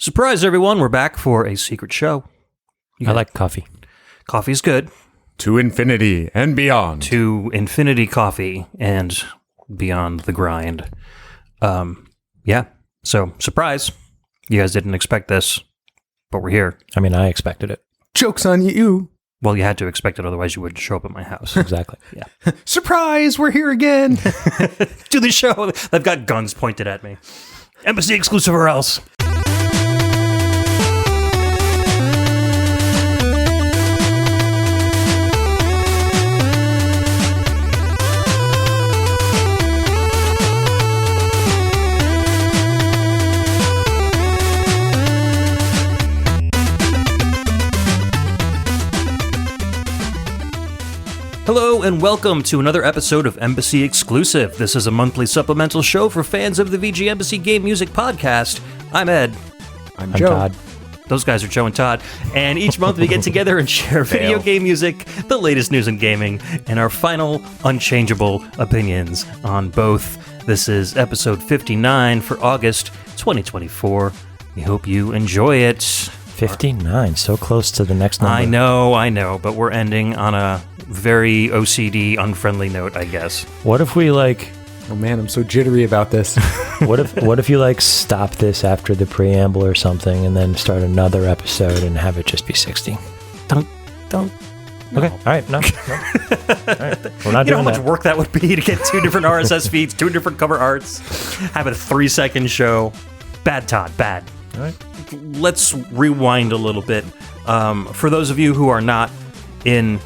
Surprise, everyone. We're back for a secret show. I like coffee. Coffee's good. To infinity and beyond. To infinity coffee and beyond the grind. Yeah. So, surprise. You guys didn't expect this, but we're here. I mean, I expected it. Joke's on you. Well, you had to expect it, otherwise you wouldn't show up at my house. Exactly. Yeah. Surprise, we're here again. Do the show. They've got guns pointed at me. Embassy exclusive or else. Hello and welcome to another episode of Embassy Exclusive. This is a monthly supplemental show for fans of the VG Embassy Game Music Podcast. I'm Ed. I'm Joe. Todd. Those guys are Joe and Todd. And each month we get together and share video game music, the latest news in gaming, and our final unchangeable opinions on both. This is episode 59 for August 2024. We hope you enjoy it. 59, so close to the next number. I know, but we're ending on a very OCD, unfriendly note, I guess. What if we Oh man, I'm so jittery about this. what if you stop this after the preamble or something and then start another episode and have it just be 60? Don't. Okay, all right, no. All right. We're not You know doing how much that. work that would be to get two different RSS feeds, two different cover arts, have a 3-second show. Bad, Todd, bad. All right. Let's rewind a little bit. For those of you who are not in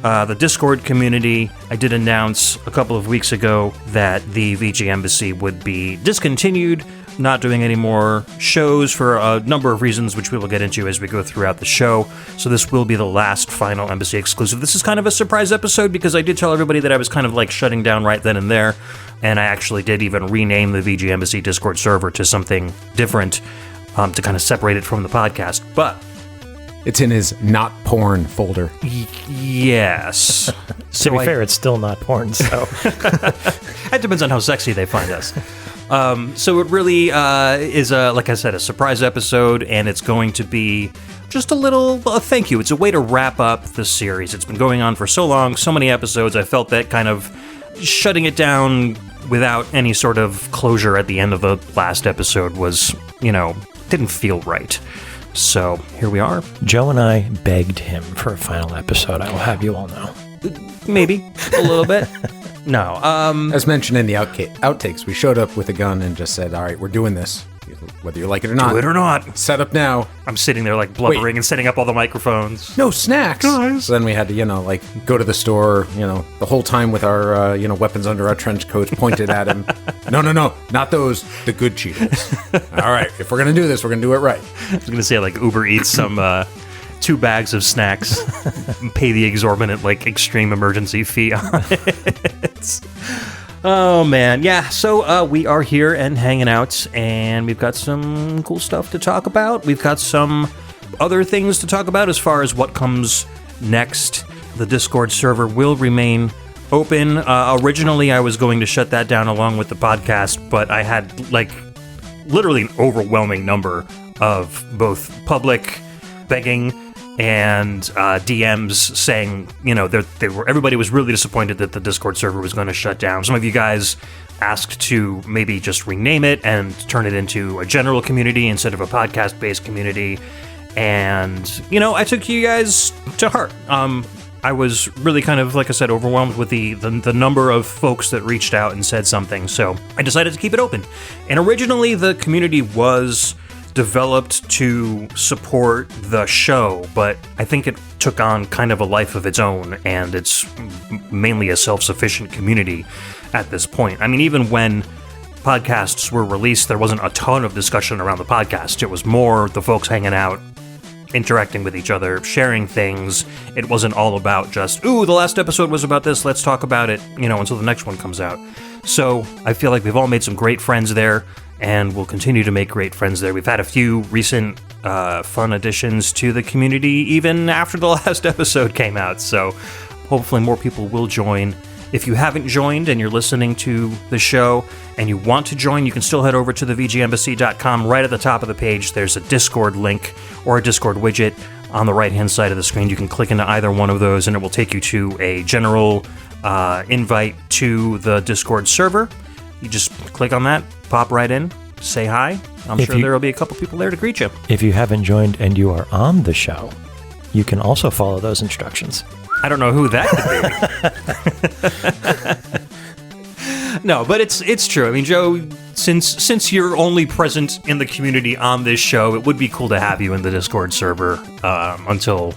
the Discord community, I did announce a couple of weeks ago that the VG Embassy would be discontinued, not doing any more shows for a number of reasons, which we will get into as we go throughout the show. So this will be the last final Embassy exclusive. This is kind of a surprise episode because I did tell everybody that I was kind of like shutting down right then and there, and I actually did even rename the VG Embassy Discord server to something different to kind of separate it from the podcast. But It's in his not porn folder. yes. To be fair, it's still not porn, so. It depends on how sexy they find us. So it really is, like I said, a surprise episode, and it's going to be just a little thank you. It's a way to wrap up the series. It's been going on for so long, so many episodes. I felt that kind of shutting it down without any sort of closure at the end of the last episode was, didn't feel right. So here we are. Joe and I begged him for a final episode, I will have you all know. Maybe a little bit. No. As mentioned in the outtakes, we showed up with a gun and just said, all right, we're doing this. Whether you like it or not. Do it or not. Set up now. I'm sitting there like blubbering and setting up all the microphones. No snacks. Guys. So then we had to, go to the store, the whole time with our, weapons under our trench coats pointed at him. No, not those, the good Cheetos. All right, if we're going to do this, we're going to do it right. I was going to say, Uber Eats some 2 bags of snacks and pay the exorbitant, extreme emergency fee on it. Oh, man. Yeah, so we are here and hanging out, and we've got some cool stuff to talk about. We've got some other things to talk about as far as what comes next. The Discord server will remain open. Originally, I was going to shut that down along with the podcast, but I had, literally an overwhelming number of both public begging and DMs saying, everybody was really disappointed that the Discord server was going to shut down. Some of you guys asked to maybe just rename it and turn it into a general community instead of a podcast-based community. And, I took you guys to heart. I was really kind of, like I said, overwhelmed with the number of folks that reached out and said something. So I decided to keep it open. And originally the community was developed to support the show, but I think it took on kind of a life of its own, and it's mainly a self-sufficient community at this point. I mean, even when podcasts were released, there wasn't a ton of discussion around the podcast. It was more the folks hanging out, interacting with each other, sharing things. It wasn't all about just, ooh, the last episode was about this, let's talk about it, until the next one comes out. So I feel like we've all made some great friends there, and we'll continue to make great friends there. We've had a few recent fun additions to the community, even after the last episode came out, so hopefully more people will join If you haven't joined and you're listening to the show and you want to join, you can still head over to thevgembassy.com. Right at the top of the page, there's a Discord link or a Discord widget on the right-hand side of the screen. You can click into either one of those, and it will take you to a general invite to the Discord server. You just click on that, pop right in, say hi. I'm sure there will be a couple people there to greet you. If you haven't joined and you are on the show, you can also follow those instructions. I don't know who that could be. No, but it's true. I mean, Joe, since you're only present in the community on this show, it would be cool to have you in the Discord server until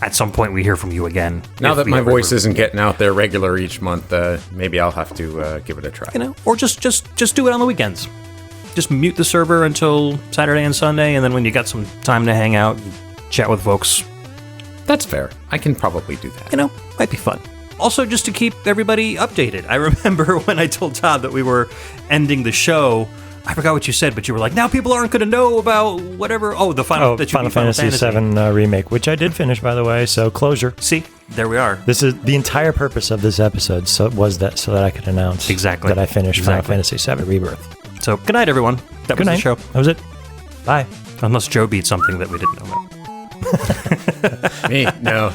at some point we hear from you again. Now that my voice isn't getting out there regular each month, maybe I'll have to give it a try. Or just do it on the weekends. Just mute the server until Saturday and Sunday, and then when you got some time to hang out and chat with folks. That's fair. I can probably do that. Might be fun. Also, just to keep everybody updated. I remember when I told Todd that we were ending the show, I forgot what you said, but you were like, now people aren't going to know about whatever. Oh, the Final Fantasy VII remake, which I did finish, by the way, so closure. See, there we are. This is the entire purpose of this episode, so that I could announce that I finished Final Fantasy VII Rebirth. So, good night, everyone. That was the show. That was it. Bye. Unless Joe beat something that we didn't know about. Me? No.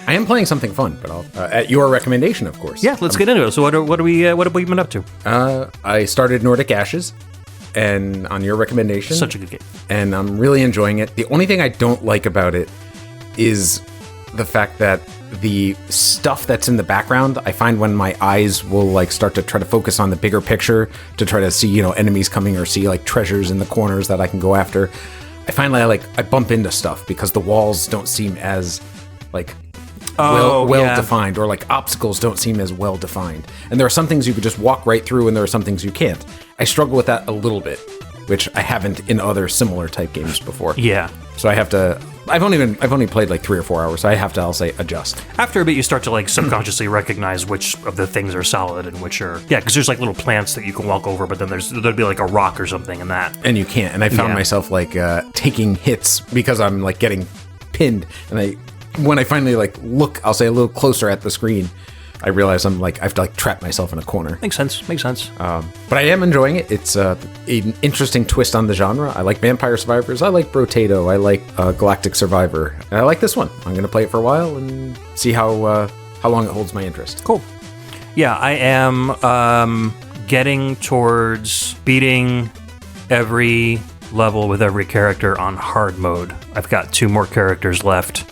I am playing something fun, but I'll at your recommendation, of course. Yeah, let's get into it. So what have we been up to? I started Nordic Ashes, and on your recommendation, such a good game, and I'm really enjoying it. The only thing I don't like about it is the fact that the stuff that's in the background, I find when my eyes will start to try to focus on the bigger picture to try to see enemies coming or see treasures in the corners that I can go after. I find I bump into stuff because the walls don't seem as well defined, or obstacles don't seem as well defined. And there are some things you could just walk right through, and there are some things you can't. I struggle with that a little bit, which I haven't in other similar type games before. Yeah. So I have to. I've only played 3 or 4 hours, so I have to, I'll say, adjust. After a bit, you start to subconsciously recognize which of the things are solid and which are because there's little plants that you can walk over, but then there'd be a rock or something in that, and you can't. And I found myself taking hits because I'm getting pinned, and when I finally look, I'll say, a little closer at the screen, I realize I have to trap myself in a corner. Makes sense. But I am enjoying it. It's an interesting twist on the genre. I like Vampire Survivors. I like Brotato. I like Galactic Survivor. And I like this one. I'm going to play it for a while and see how long it holds my interest. Cool. Yeah, I am getting towards beating every level with every character on hard mode. I've got 2 more characters left.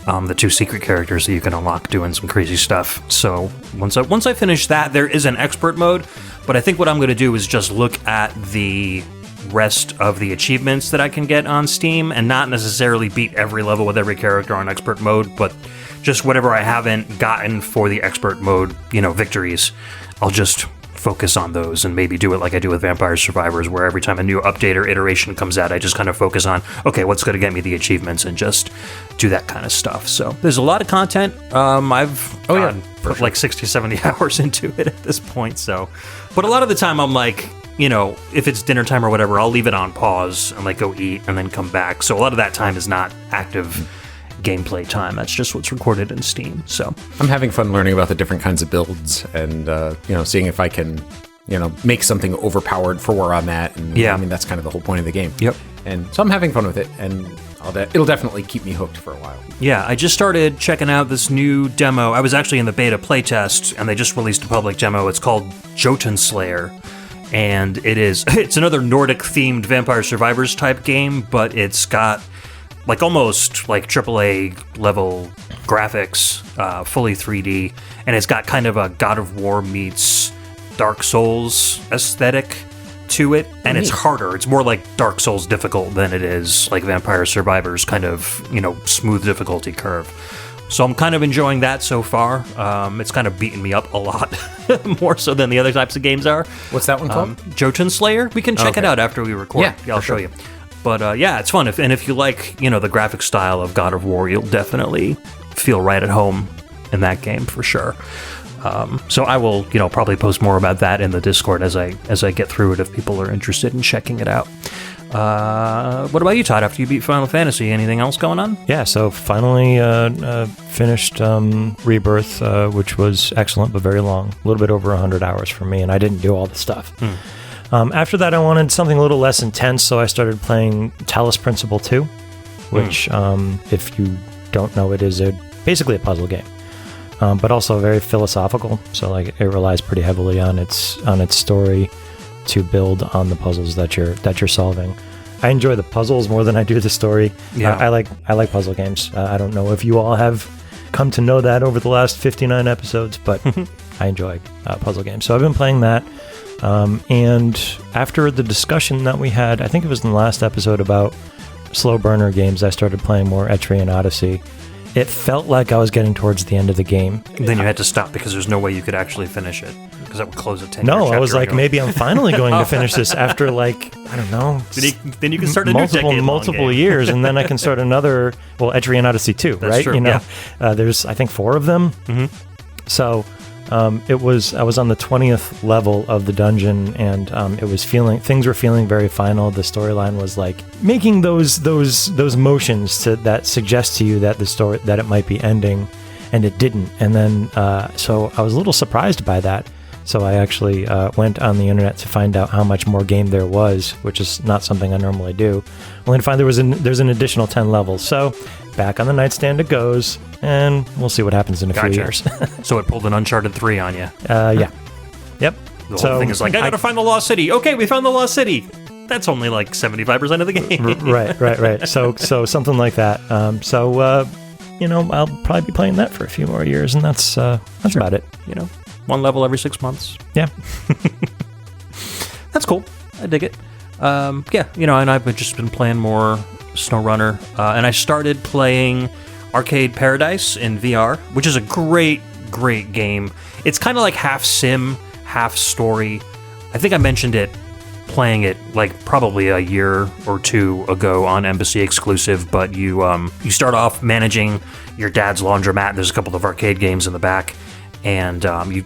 The 2 secret characters that you can unlock doing some crazy stuff. So once I finish that, there is an expert mode, but I think what I'm going to do is just look at the rest of the achievements that I can get on Steam and not necessarily beat every level with every character on expert mode, but just whatever I haven't gotten for the expert mode, victories, I'll just focus on those and maybe do it like I do with Vampire Survivors, where every time a new update or iteration comes out, I just kind of focus on, okay, what's going to get me the achievements, and just do that kind of stuff. So there's a lot of content. I've put 60, 70 hours into it at this point. So, but a lot of the time I'm if it's dinner time or whatever, I'll leave it on pause and go eat and then come back. So a lot of that time is not active gameplay time. That's just what's recorded in Steam. So I'm having fun learning about the different kinds of builds and seeing if I can make something overpowered for where I'm at. And I mean, that's kind of the whole point of the game. Yep. And so I'm having fun with it, and it'll definitely keep me hooked for a while. Yeah, I just started checking out this new demo. I was actually in the beta playtest, and they just released a public demo. It's called Jotun Slayer, and it's another Nordic themed Vampire Survivors type game, but it's got almost AAA level graphics, fully 3D, and it's got kind of a God of War meets Dark Souls aesthetic to it, and it's harder. It's more like Dark Souls difficult than it is like Vampire Survivors kind of, smooth difficulty curve. So I'm kind of enjoying that so far. It's kind of beaten me up a lot, more so than the other types of games are. What's that one called? Jotun Slayer. We can check it out after we record. Yeah, I'll show you. But it's fun. If you like, the graphic style of God of War, you'll definitely feel right at home in that game for sure. So I will, probably post more about that in the Discord as I get through it if people are interested in checking it out. What about you, Todd? After you beat Final Fantasy, anything else going on? Yeah, so finally finished Rebirth, which was excellent but very long. A little bit over 100 hours for me, and I didn't do all the stuff. After that, I wanted something a little less intense, so I started playing Talos Principle 2, which, if you don't know, it is basically a puzzle game, but also very philosophical. So like it relies pretty heavily on its story to build on the puzzles that you're solving. I enjoy the puzzles more than I do the story. Yeah. I like puzzle games. I don't know if you all have come to know that over the last 59 episodes, but I enjoy puzzle games. So I've been playing that. And after the discussion that we had, I think it was in the last episode about slow burner games, I started playing more Etrian Odyssey. It felt like I was getting towards the end of the game. Then you had to stop because there's no way you could actually finish it because that would close a 10-year No, I was chapter like, ago. maybe I'm finally going to finish this after like, I don't know. Then you can start a new decade-long multiple game. years, and then I can start another, Etrian Odyssey 2, That's right? true, You know, yeah. there's, I think, 4 of them. So I was on the 20th level of the dungeon, and things were feeling very final. The storyline was like making those motions that suggest to you that that it might be ending, and it didn't. And then so I was a little surprised by that. So I actually went on the internet to find out how much more game there was, which is not something I normally do. Only to find there's an additional 10 levels. So back on the nightstand it goes, and we'll see what happens in a few years. So it pulled an Uncharted 3 on you. Yeah. Yep. The whole thing is like, I gotta find the Lost City. Okay, we found the Lost City. That's only like 75% of the game. Right. So something like that. I'll probably be playing that for a few more years, and that's about it. You know, one level every 6 months. Yeah. That's cool. I dig it. And I've just been playing more SnowRunner, and I started playing Arcade Paradise in VR, which is a great game. It's kind of like half sim, half story. I think I mentioned it, playing it like probably a year or two ago on Embassy exclusive, but you start off managing your dad's laundromat. There's a couple of arcade games in the back, and you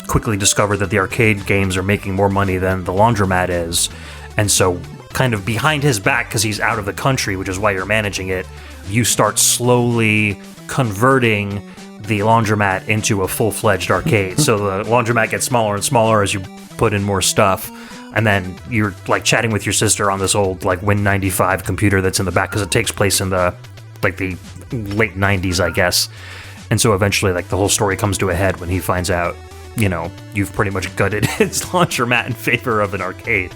quickly discover that the arcade games are making more money than the laundromat is. And so kind of behind his back, because he's out of the country, which is why you're managing it, you start slowly converting the laundromat into a full-fledged arcade. So the laundromat gets smaller and smaller as you put in more stuff. And then you're like chatting with your sister on this old like Win95 computer that's in the back, because it takes place in the late 90s, I guess. And so eventually like the whole story comes to a head when he finds out, you've pretty much gutted his laundromat in favor of an arcade.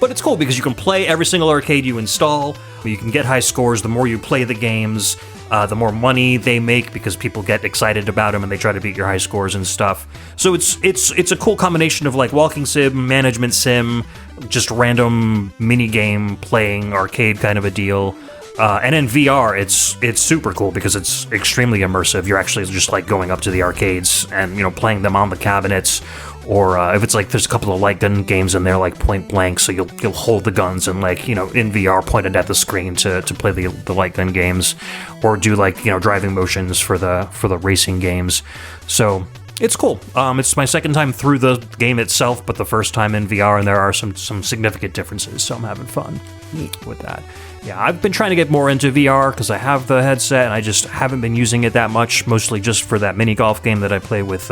But it's cool because you can play every single arcade you install. You can get high scores. The more you play the games, the more money they make because people get excited about them and they try to beat your high scores and stuff. So it's a cool combination of like walking sim, management sim, just random mini game playing arcade kind of a deal. And in VR, it's super cool because it's extremely immersive. You're actually just like going up to the arcades and playing them on the cabinets, or if it's like there's a couple of light gun games in there like Point Blank, so you'll hold the guns and like in VR pointed at the screen to play the light gun games, or do like driving motions for the racing games. So it's cool. It's my second time through the game itself, but the first time in VR, and there are some significant differences. So I'm having fun with that. Yeah, I've been trying to get more into VR because I have the headset and I just haven't been using it that much, mostly just for that mini golf game that I play with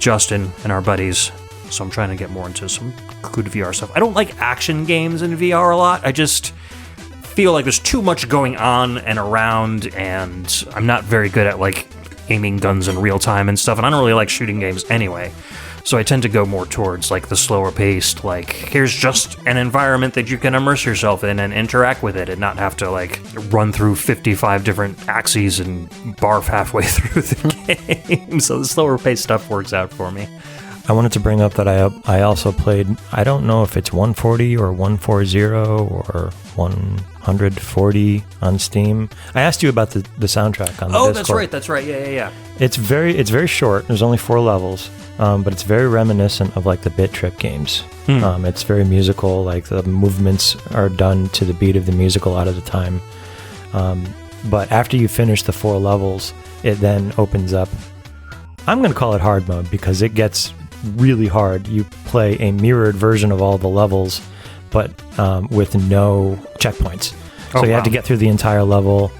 Justin and our buddies. So I'm trying to get more into some good VR stuff. I don't like action games in VR a lot. I just feel like there's too much going on and around, and I'm not very good at like aiming guns in real time and stuff, and I don't really like shooting games anyway. So I tend to go more towards like the slower paced, like here's just an environment that you can immerse yourself in and interact with it and not have to like run through 55 different axes and barf halfway through the game. So the slower paced stuff works out for me. I wanted to bring up that I also played, I don't know if it's 140 or 140 or 140 on Steam. I asked you about the soundtrack on the Discord. That's right. Yeah. It's very short. There's only 4 levels, but it's very reminiscent of like the Bit Trip games. It's very musical. Like the movements are done to the beat of the music a lot of the time. But after you finish the 4 levels, it then opens up. I'm going to call it hard mode because it gets really hard. You play a mirrored version of all the levels, but with no checkpoints. Oh, So you have wow. to get through the entire level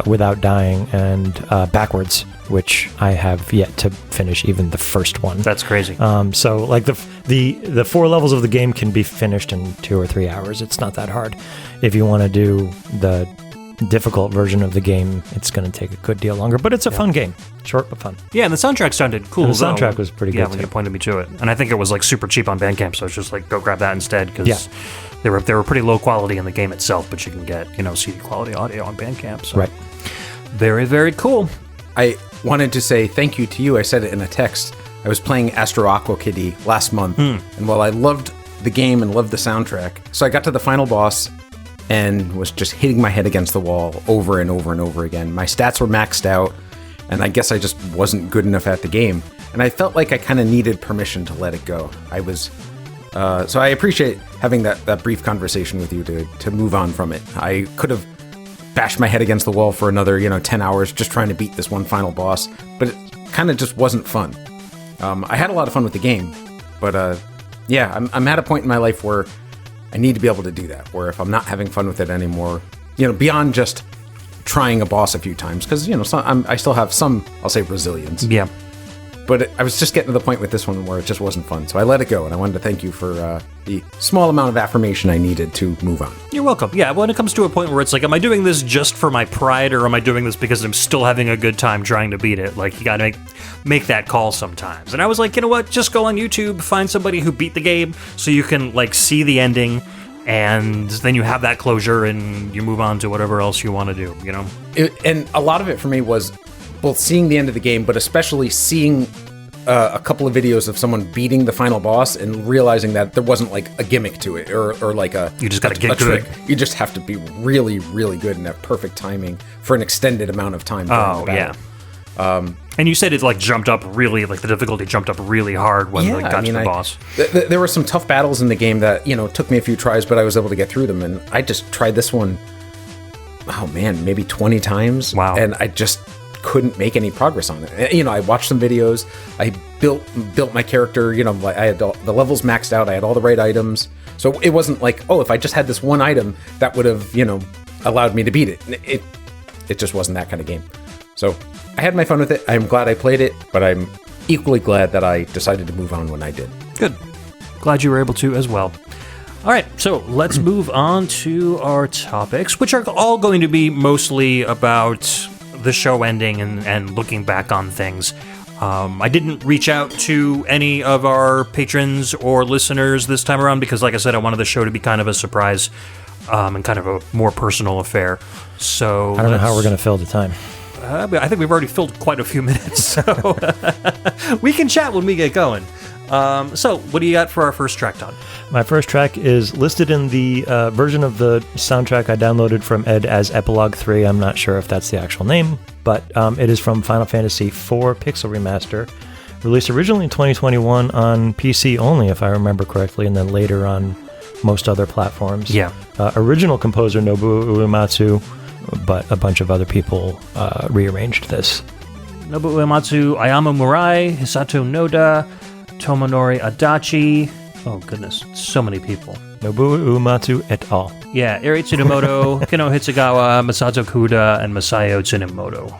without dying and backwards, which I have yet to finish even the first one. That's crazy. So like the 4 levels of the game can be finished in 2 or 3 hours. It's not that hard. If you want to do the difficult version of the game, it's going to take a good deal longer, but it's a fun game. Short but fun. Yeah, and the soundtrack sounded cool. And the though. soundtrack was pretty Yeah, good, when too. you pointed me to it, and I think it was like super cheap on Bandcamp, so it's just like go grab that instead because Yeah. they were pretty low quality in the game itself, but you can get CD quality audio on Bandcamp. So. Right. Very, very cool. I wanted to say thank you to you. I said it in a text. I was playing Astro Aqua Kitty last month, and while I loved the game and loved the soundtrack, so I got to the final boss and was just hitting my head against the wall over and over and over again. My stats were maxed out, and I guess I just wasn't good enough at the game. And I felt like I kind of needed permission to let it go. I was... so I appreciate having that brief conversation with you to move on from it. I could have bashed my head against the wall for another 10 hours just trying to beat this one final boss, but it kind of just wasn't fun. I had a lot of fun with the game, but yeah, I'm at a point in my life where I need to be able to do that, where if I'm not having fun with it anymore, beyond just trying a boss a few times, because I still have some, I'll say, resilience. Yeah. But I was just getting to the point with this one where it just wasn't fun. So I let it go, and I wanted to thank you for the small amount of affirmation I needed to move on. You're welcome. Yeah, when it comes to a point where it's like, am I doing this just for my pride, or am I doing this because I'm still having a good time trying to beat it? Like, you gotta make that call sometimes. And I was like, you know what? Just go on YouTube, find somebody who beat the game, so you can, like, see the ending, and then you have that closure, and you move on to whatever else you want to do, And a lot of it for me was both seeing the end of the game, but especially seeing a couple of videos of someone beating the final boss and realizing that there wasn't like a gimmick to it or like You just gotta get a trick. good. You just have to be really, really good and have perfect timing for an extended amount of time. during the Oh, battle. yeah. And you said it, like, jumped up really, like, the difficulty jumped up really hard when it got to the boss. There were some tough battles in the game that, took me a few tries, but I was able to get through them. And I just tried this one, oh man, maybe 20 times. Wow. And I just couldn't make any progress on it. I watched some videos. I built my character, I had the levels maxed out. I had all the right items. So it wasn't like, oh, if I just had this one item, that would have, allowed me to beat it. It just wasn't that kind of game. So I had my fun with it. I'm glad I played it, but I'm equally glad that I decided to move on when I did. Good. Glad you were able to as well. All right, so let's move on to our topics, which are all going to be mostly about the show ending and looking back on things. I didn't reach out to any of our patrons or listeners this time around because, like I said, I wanted the show to be kind of a surprise and kind of a more personal affair. So I don't know how we're going to fill the time. I think we've already filled quite a few minutes, so we can chat when we get going. So, what do you got for our first track, Todd? My first track is listed in the version of the soundtrack I downloaded from Ed as Epilogue 3. I'm not sure if that's the actual name, but it is from Final Fantasy IV Pixel Remaster, released originally in 2021 on PC only, if I remember correctly, and then later on most other platforms. Yeah. Original composer Nobuo Uematsu, but a bunch of other people rearranged this. Nobuo Uematsu, Ayumu Murai, Hirosato Noda, Tomonori Adachi. Oh, goodness. So many people. Nobuo Uematsu et al. Yeah, Eri Tsunemoto, Kenot Hasegawa, Masato Kouda, and Masaya Tsunemoto.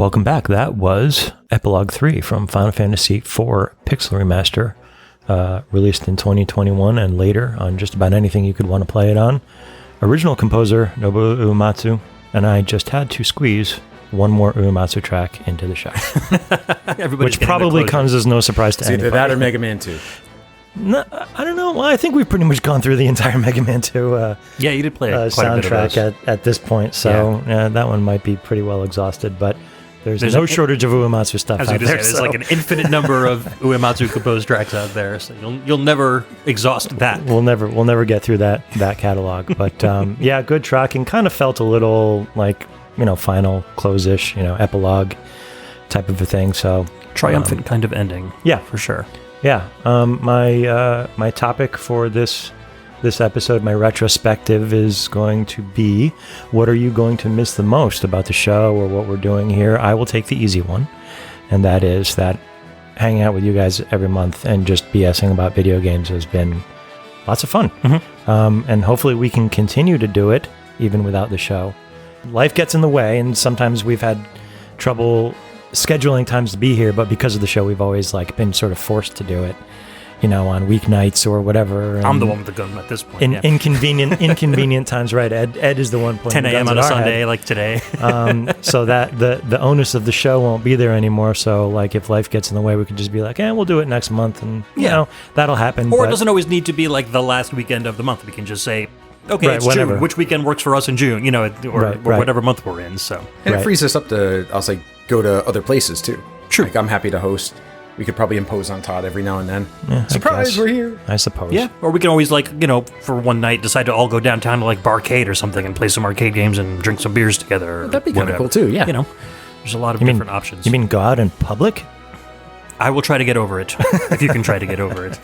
Welcome back. That was Epilogue 3 from Final Fantasy IV Pixel Remaster, released in 2021 and later on just about anything you could want to play it on. Original composer Nobuo Uematsu, and I just had to squeeze one more Uematsu track into the show. Which probably comes as no surprise to anybody. Either that or Mega Man 2. No, I don't know. Well, I think we've pretty much gone through the entire Mega Man 2 yeah, you did play quite soundtrack a bit of at this point, so that one might be pretty well exhausted, but there's no shortage of Uematsu stuff out there. There's like an infinite number of Uematsu composed tracks out there, so you'll never exhaust that. We'll never get through that catalog, but yeah, good track, and kind of felt a little like, final close-ish, epilogue type of a thing, so triumphant kind of ending. Yeah, for sure. Yeah, my topic for this episode, my retrospective, is going to be, what are you going to miss the most about the show or what we're doing here? I will take the easy one, and that is that hanging out with you guys every month and just BSing about video games has been lots of fun. Mm-hmm. And hopefully we can continue to do it even without the show. Life gets in the way, and sometimes we've had trouble scheduling times to be here, but because of the show, we've always been sort of forced to do it, on weeknights or whatever. I'm the one with the gun at this point. Inconvenient times, right? Ed is the one pointing 10 a.m. on a Sunday, like today. So that the onus of the show won't be there anymore. So if life gets in the way, we can just be like, we'll do it next month, and that'll happen. Or it doesn't always need to be the last weekend of the month. We can just say, okay, right, it's whenever. June. Which weekend works for us in June? Or whatever month we're in. So it frees us up to, I'll say, go to other places too. True. I'm happy to host. We could probably impose on Todd every now and then. Yeah, surprise, we're here. I suppose. Yeah, or we can always for one night decide to all go downtown to Barcade or something and play some arcade games and drink some beers together. That'd be kind of cool too. Yeah. There's a lot of different options. You mean go out in public? I will try to get over it if you can try to get over it.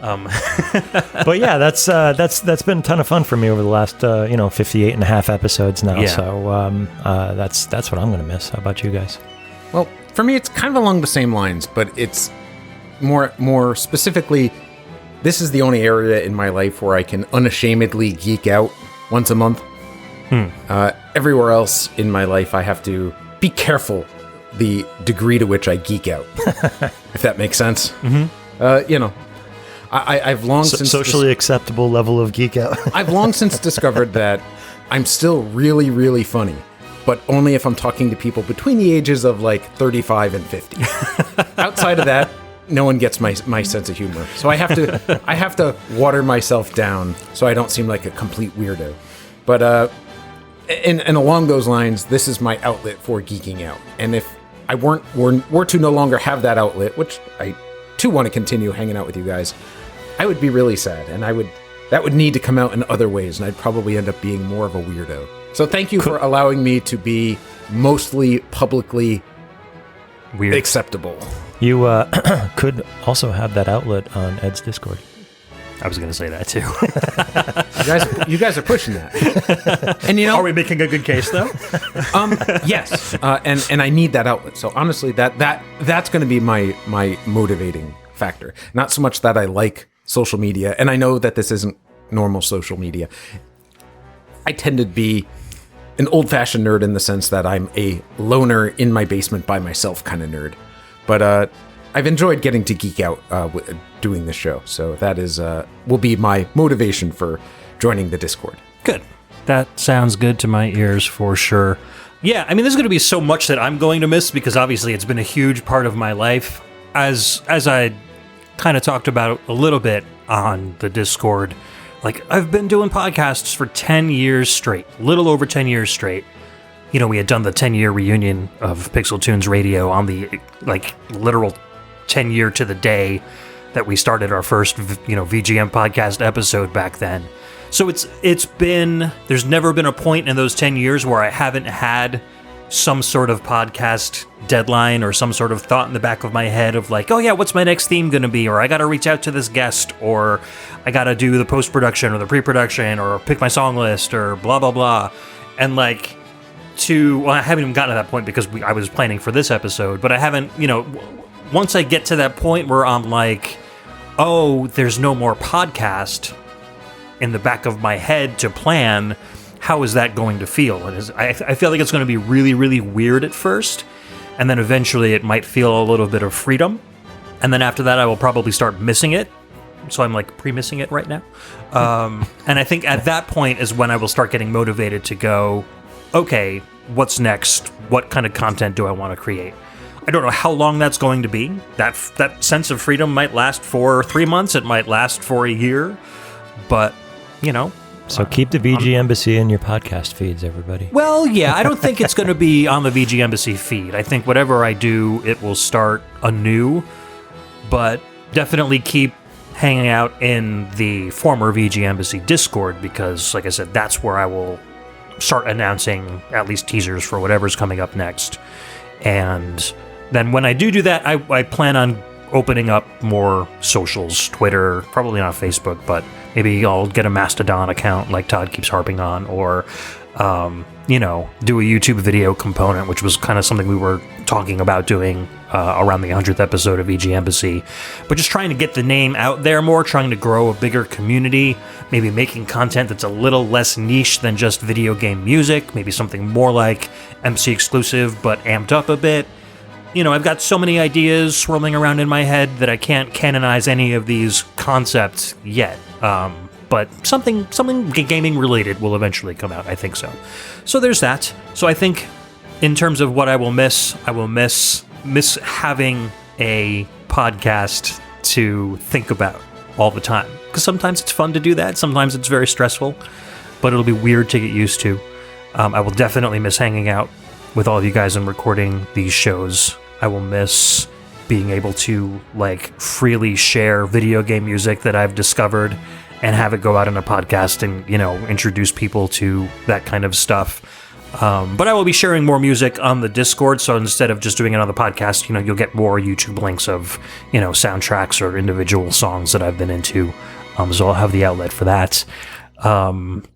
But yeah, that's been a ton of fun for me over the last 58 and a half episodes now. Yeah. So that's what I'm going to miss. How about you guys? Well, for me, it's kind of along the same lines, but it's more specifically, this is the only area in my life where I can unashamedly geek out once a month. Everywhere else in my life, I have to be careful the degree to which I geek out, if that makes sense. Mm-hmm. I've long since socially acceptable level of geek out. I've long since discovered that I'm still really, really funny, but only if I'm talking to people between the ages of 35 and 50. Outside of that, no one gets my sense of humor. So I have to water myself down so I don't seem like a complete weirdo. But and along those lines, this is my outlet for geeking out. And if I were to no longer have that outlet, which I too want to continue hanging out with you guys, I would be really sad, and that would need to come out in other ways, and I'd probably end up being more of a weirdo. So thank you for allowing me to be mostly publicly weird acceptable. You could also have that outlet on Ed's Discord. I was going to say that too. you guys are pushing that. And are we making a good case though? Yes. And I need that outlet. So honestly, that's going to be my motivating factor. Not so much that I like social media, and I know that this isn't normal social media. I tend to be an old-fashioned nerd in the sense that I'm a loner in my basement by myself kind of nerd. But I've enjoyed getting to geek out doing this show. So that will be my motivation for joining the Discord. Good. That sounds good to my ears for sure. Yeah, I mean, there's going to be so much that I'm going to miss because obviously it's been a huge part of my life. As I kind of talked about a little bit on the Discord, I've been doing podcasts for 10 years straight, little over 10 years straight. We had done the 10-year reunion of Pixel Tunes Radio on the literal 10-year to the day that we started our first VGM podcast episode back then. So there's never been a point in those 10 years where I haven't had some sort of podcast deadline or some sort of thought in the back of my head of oh yeah, what's my next theme going to be? Or I got to reach out to this guest, or I got to do the post-production or the pre-production or pick my song list or blah, blah, blah. And I haven't even gotten to that point because I was planning for this episode, but I haven't, once I get to that point where I'm oh, there's no more podcast in the back of my head to plan, how is that going to feel? I feel like it's going to be really, really weird at first and then eventually it might feel a little bit of freedom, and then after that I will probably start missing it. So I'm like pre-missing it right now. And I think at that point is when I will start getting motivated to go, okay, what's next? What kind of content do I want to create? I don't know how long that's going to be. That sense of freedom might last for 3 months. It might last for a year. But, you know. So keep the VG Embassy in your podcast feeds, everybody. Well, yeah, I don't think it's going to be on the VG Embassy feed. I think whatever I do, it will start anew. But definitely keep hanging out in the former VG Embassy Discord because, like I said, that's where I will start announcing at least teasers for whatever's coming up next. And then when I do that, I plan on opening up more socials, Twitter, probably not Facebook, but maybe I'll get a Mastodon account like Todd keeps harping on, or, do a YouTube video component, which was kind of something we were talking about doing around the 100th episode of VG Embassy. But just trying to get the name out there more, trying to grow a bigger community, maybe making content that's a little less niche than just video game music, maybe something more like MC exclusive, but amped up a bit. I've got so many ideas swirling around in my head that I can't canonize any of these concepts yet. But something gaming related will eventually come out, I think so. So there's that. So I think in terms of what I will miss having a podcast to think about all the time. Because sometimes it's fun to do that. Sometimes it's very stressful, but it'll be weird to get used to. I will definitely miss hanging out with all of you guys and recording these shows. I will miss being able to freely share video game music that I've discovered and have it go out in a podcast and, introduce people to that kind of stuff. But I will be sharing more music on the Discord, so instead of just doing it on the podcast, you'll get more YouTube links of, soundtracks or individual songs that I've been into. So I'll have the outlet for that.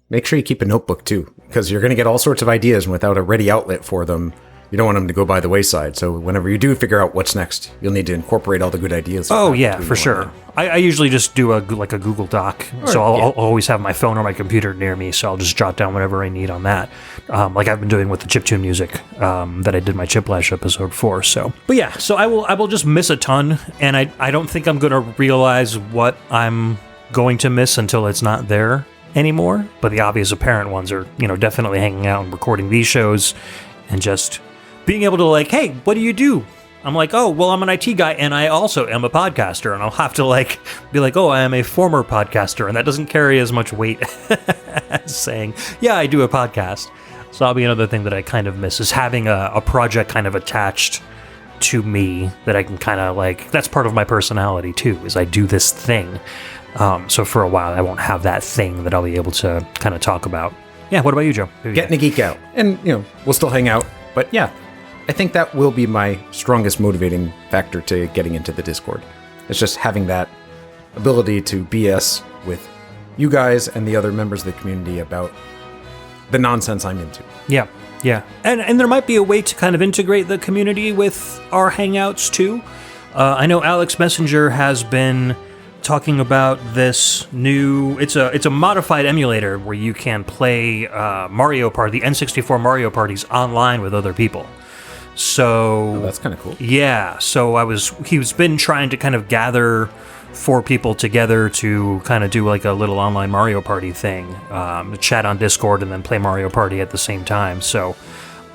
Make sure you keep a notebook, too, because you're going to get all sorts of ideas, and without a ready outlet for them, you don't want them to go by the wayside. So whenever you do figure out what's next, you'll need to incorporate all the good ideas. Oh, yeah, for sure. I usually just do a Google Doc. So I'll always have my phone or my computer near me, so I'll just jot down whatever I need on that. Like I've been doing with the chiptune music that I did my Chiplash episode for. So, but yeah, so I will just miss a ton, and I don't think I'm going to realize what I'm going to miss until it's not there anymore. But the obvious apparent ones are, definitely hanging out and recording these shows and just being able to hey, what do you do? I'm like, oh, well, I'm an IT guy and I also am a podcaster, and I'll have to be like, oh, I am a former podcaster, and that doesn't carry as much weight as saying, yeah, I do a podcast. So that'll be another thing that I kind of miss, is having a project kind of attached to me that I can kind of that's part of my personality too, is I do this thing. So for a while, I won't have that thing that I'll be able to kind of talk about. Yeah, what about you, Joe? Getting a geek out. And, we'll still hang out. But yeah, I think that will be my strongest motivating factor to getting into the Discord. It's just having that ability to BS with you guys and the other members of the community about the nonsense I'm into. Yeah, yeah. And there might be a way to kind of integrate the community with our Hangouts, too. I know Alex Messenger has been talking about this new, it's a modified emulator where you can play Mario Party, the N64 Mario parties online with other people. So that's kind of cool. Yeah, so he's been trying to kind of gather 4 people together to kind of do a little online Mario Party thing, chat on Discord and then play Mario Party at the same time. So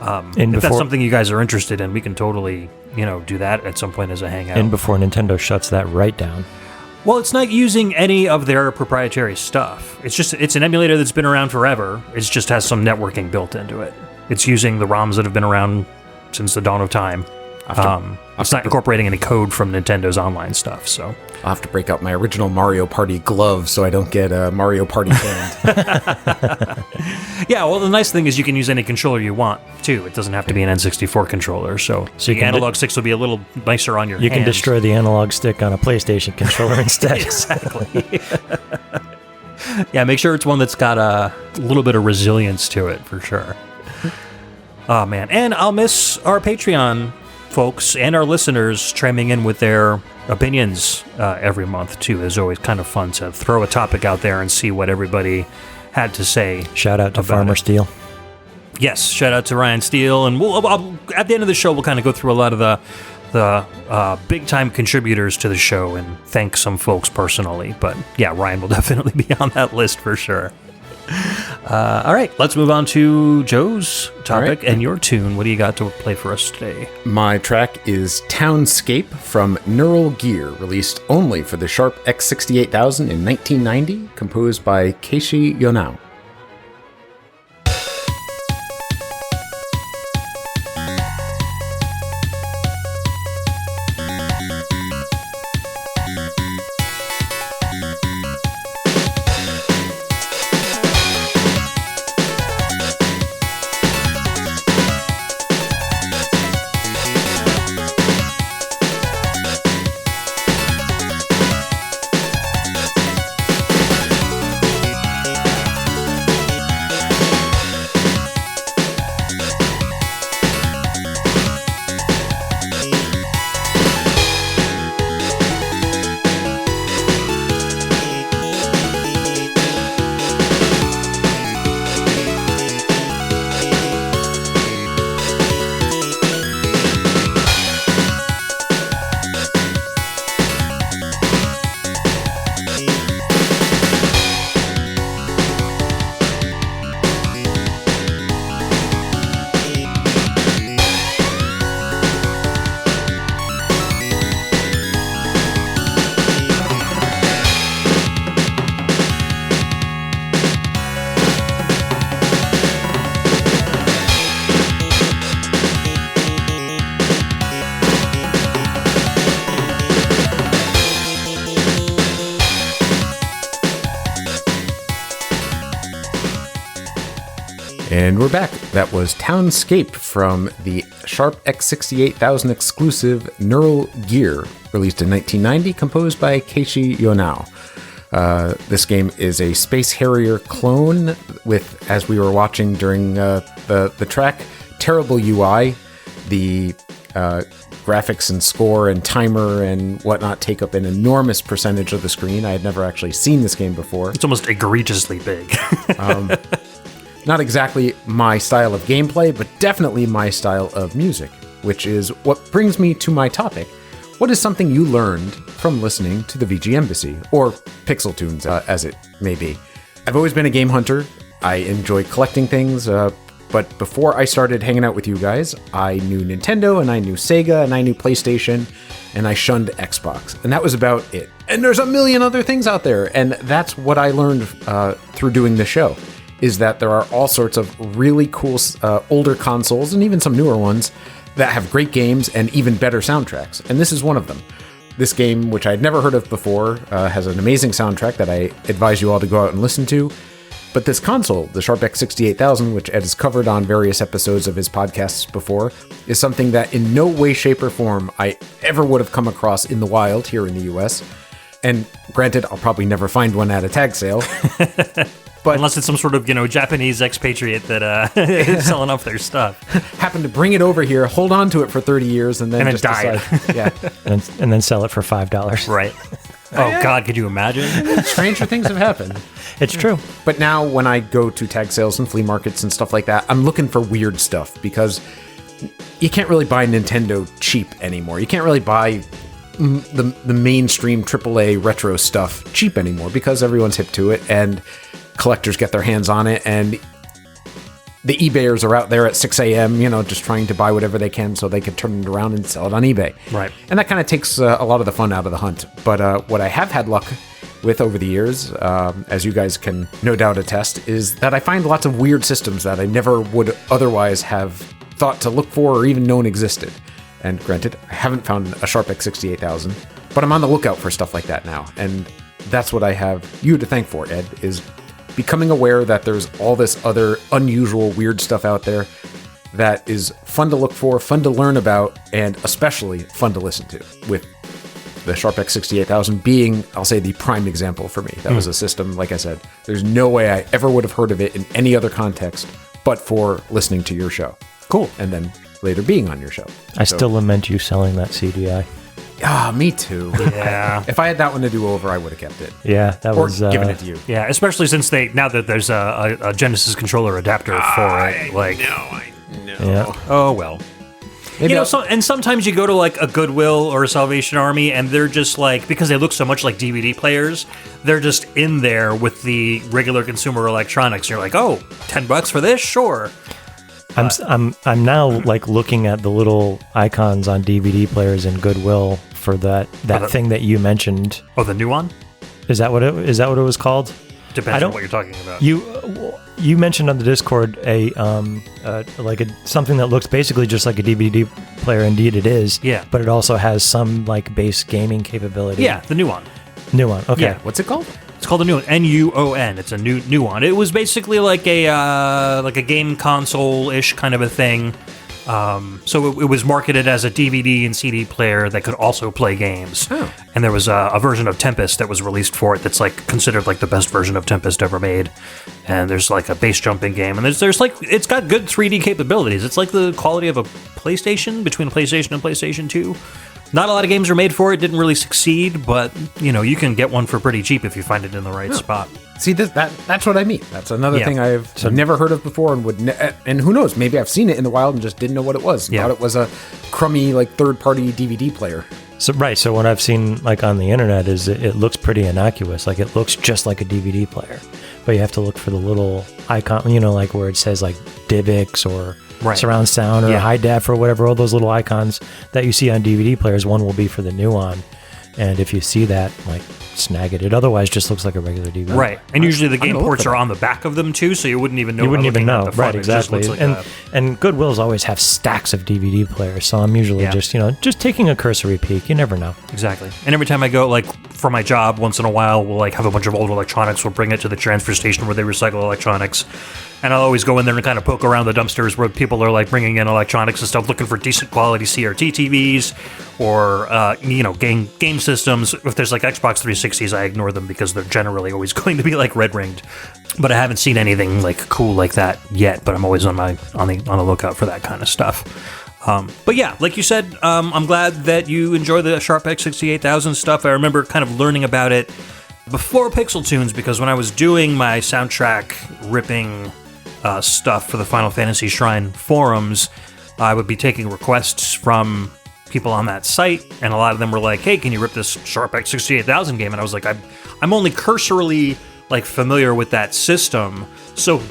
if that's something you guys are interested in, we can totally do that at some point as a hangout. And before Nintendo shuts that right down. Well, it's not using any of their proprietary stuff. It's an emulator that's been around forever. It just has some networking built into it. It's using the ROMs that have been around since the dawn of time. It's not incorporating any code from Nintendo's online stuff, so. I'll have to break out my original Mario Party glove so I don't get Mario Party banned. Yeah, well, the nice thing is you can use any controller you want, too. It doesn't have to be an N64 controller, so the analog sticks will be a little nicer on your hands. You can destroy the analog stick on a PlayStation controller instead. Exactly. Yeah, make sure it's one that's got a little bit of resilience to it, for sure. Oh, man. And I'll miss our Patreon folks and our listeners chiming in with their opinions every month, too. It's always kind of fun to throw a topic out there and see what everybody had to say. Shout out to Farmer Steel. Yes, shout out to Ryan Steele, and at the end of the show, we'll kind of go through a lot of the big-time contributors to the show and thank some folks personally. But yeah, Ryan will definitely be on that list for sure. All right, let's move on to Joe's topic and your tune. What do you got to play for us today? My track is Townscape from Neural Gear, released only for the Sharp X68000 in 1990, composed by Keishi Yonao. And we're back. That was Townscape from the Sharp X68000 exclusive Neural Gear, released in 1990, composed by Keishi Yonao. This game is a Space Harrier clone with, as we were watching during the track, terrible UI. The graphics and score and timer and whatnot take up an enormous percentage of the screen. I had never actually seen this game before. It's almost egregiously big. Not exactly my style of gameplay, but definitely my style of music, which is what brings me to my topic. What is something you learned from listening to the VG Embassy, or Pixel Tunes, as it may be? I've always been a game hunter. I enjoy collecting things, but before I started hanging out with you guys, I knew Nintendo, and I knew Sega, and I knew PlayStation, and I shunned Xbox. And that was about it. And there's a million other things out there, and that's what I learned through doing the show, is that there are all sorts of really cool older consoles, and even some newer ones, that have great games and even better soundtracks. And this is one of them. This game, which I'd never heard of before, has an amazing soundtrack that I advise you all to go out and listen to. But this console, the Sharp X68000, which Ed has covered on various episodes of his podcasts before, is something that in no way, shape, or form I ever would have come across in the wild here in the US. And granted, I'll probably never find one at a tag sale. But unless it's some sort of, Japanese expatriate that is selling off their stuff. Happened to bring it over here, hold on to it for 30 years, and then just died. Yeah. and then sell it for $5. Right. Oh, God, could you imagine? Stranger things have happened. It's true. But now when I go to tag sales and flea markets and stuff like that, I'm looking for weird stuff, because you can't really buy Nintendo cheap anymore. You can't really buy the mainstream AAA retro stuff cheap anymore, because everyone's hip to it, and collectors get their hands on it, and the eBayers are out there at 6 a.m., just trying to buy whatever they can so they can turn it around and sell it on eBay. Right. And that kind of takes a lot of the fun out of the hunt. But what I have had luck with over the years, as you guys can no doubt attest, is that I find lots of weird systems that I never would otherwise have thought to look for or even known existed. And granted, I haven't found a Sharp X68000, but I'm on the lookout for stuff like that now. And that's what I have you to thank for, Ed, is becoming aware that there's all this other unusual, weird stuff out there that is fun to look for, fun to learn about, and especially fun to listen to, with the Sharp X68000 being, I'll say, the prime example for me. That was a system, like I said, there's no way I ever would have heard of it in any other context but for listening to your show. Cool. And then later being on your show. I still lament you selling that CDI. Me too. Yeah. If I had that one to do over, I would have kept it. Yeah, that Or was given it to you. Yeah, especially since now that there's a Genesis controller adapter for it. Like, I know. Yeah. oh well. Maybe You know, and sometimes you go to like a Goodwill or a Salvation Army, and they're just like, because they look so much like DVD players, they're just in there with the regular consumer electronics. You're like, oh, $10 for this, sure. I'm now like looking at the little icons on DVD players in Goodwill for that thing that you mentioned. Oh, the new one? Is that what it was called? Depends on what you're talking about. You mentioned on the Discord something that looks basically just like a DVD player. Indeed, it is. Yeah. But it also has some like base gaming capability. Yeah, the new one. New one. Okay. Yeah. What's it called? It's called the new one. NUON. It's a new one. It was basically like a game console-ish kind of a thing. So it was marketed as a DVD and CD player that could also play games. Oh. And there was a version of Tempest that was released for it that's like considered like the best version of Tempest ever made. And there's like a base jumping game, and there's like, it's got good 3D capabilities. It's like the quality of a PlayStation, between PlayStation and PlayStation 2. Not a lot of games are made for it. Didn't really succeed, but you know, you can get one for pretty cheap if you find it in the right spot. See, that's what I mean. That's another Yeah. thing I've never heard of before, and and who knows? Maybe I've seen it in the wild and just didn't know what it was. Yeah. Thought it was a crummy like third-party DVD player. So what I've seen like on the internet is it looks pretty innocuous. Like it looks just like a DVD player, but you have to look for the little icon, you know, like where it says like DivX or surround sound or high def or whatever. All those little icons that you see on DVD players. One will be for the new one, and if you see that, like, snag it. It otherwise just looks like a regular DVD. Right, and usually the game gonna look ports for are that. on the back of them too, so you wouldn't even know. You wouldn't by even looking at know, the front. right? It just Exactly. looks like And Goodwills always have stacks of DVD players, so I'm usually just taking a cursory peek. You never know. Exactly. And every time I go, like, for my job, once in a while, we'll, like, have a bunch of old electronics. We'll bring it to the transfer station where they recycle electronics. And I'll always go in there and kind of poke around the dumpsters where people are, like, bringing in electronics and stuff, looking for decent quality CRT TVs or, game systems. If there's, like, Xbox 360s, I ignore them because they're generally always going to be, like, red-ringed. But I haven't seen anything, like, cool like that yet, but I'm always on the lookout for that kind of stuff. But yeah, like you said, I'm glad that you enjoy the Sharp X68000 stuff. I remember kind of learning about it before Pixel Tunes, because when I was doing my soundtrack ripping stuff for the Final Fantasy Shrine forums, I would be taking requests from people on that site, and a lot of them were like, hey, can you rip this Sharp X68000 game? And I was like, I'm only cursorily, like, familiar with that system, so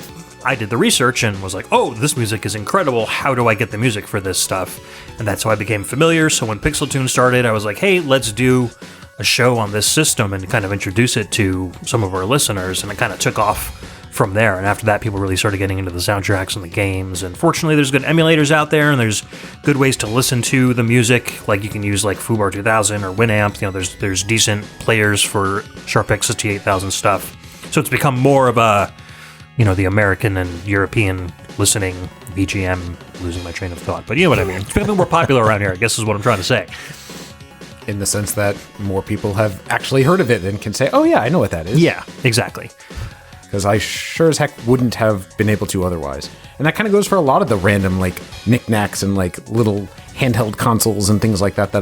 I did the research and was like, oh, this music is incredible. How do I get the music for this stuff? And that's how I became familiar. So when Pixel Tune started, I was like, hey, let's do a show on this system and kind of introduce it to some of our listeners. And it kind of took off from there. And after that, people really started getting into the soundtracks and the games. And fortunately, there's good emulators out there, and there's good ways to listen to the music. Like, you can use like Fubar 2000 or Winamp. You know, there's decent players for Sharp X68000 stuff. So it's become more of a, the American and European listening BGM, losing my train of thought. But you know what I mean. It's becoming more popular around here, I guess is what I'm trying to say. In the sense that more people have actually heard of it and can say, oh yeah, I know what that is. Yeah, exactly. Because I sure as heck wouldn't have been able to otherwise. And that kind of goes for a lot of the random, like, knickknacks and, like, little handheld consoles and things like that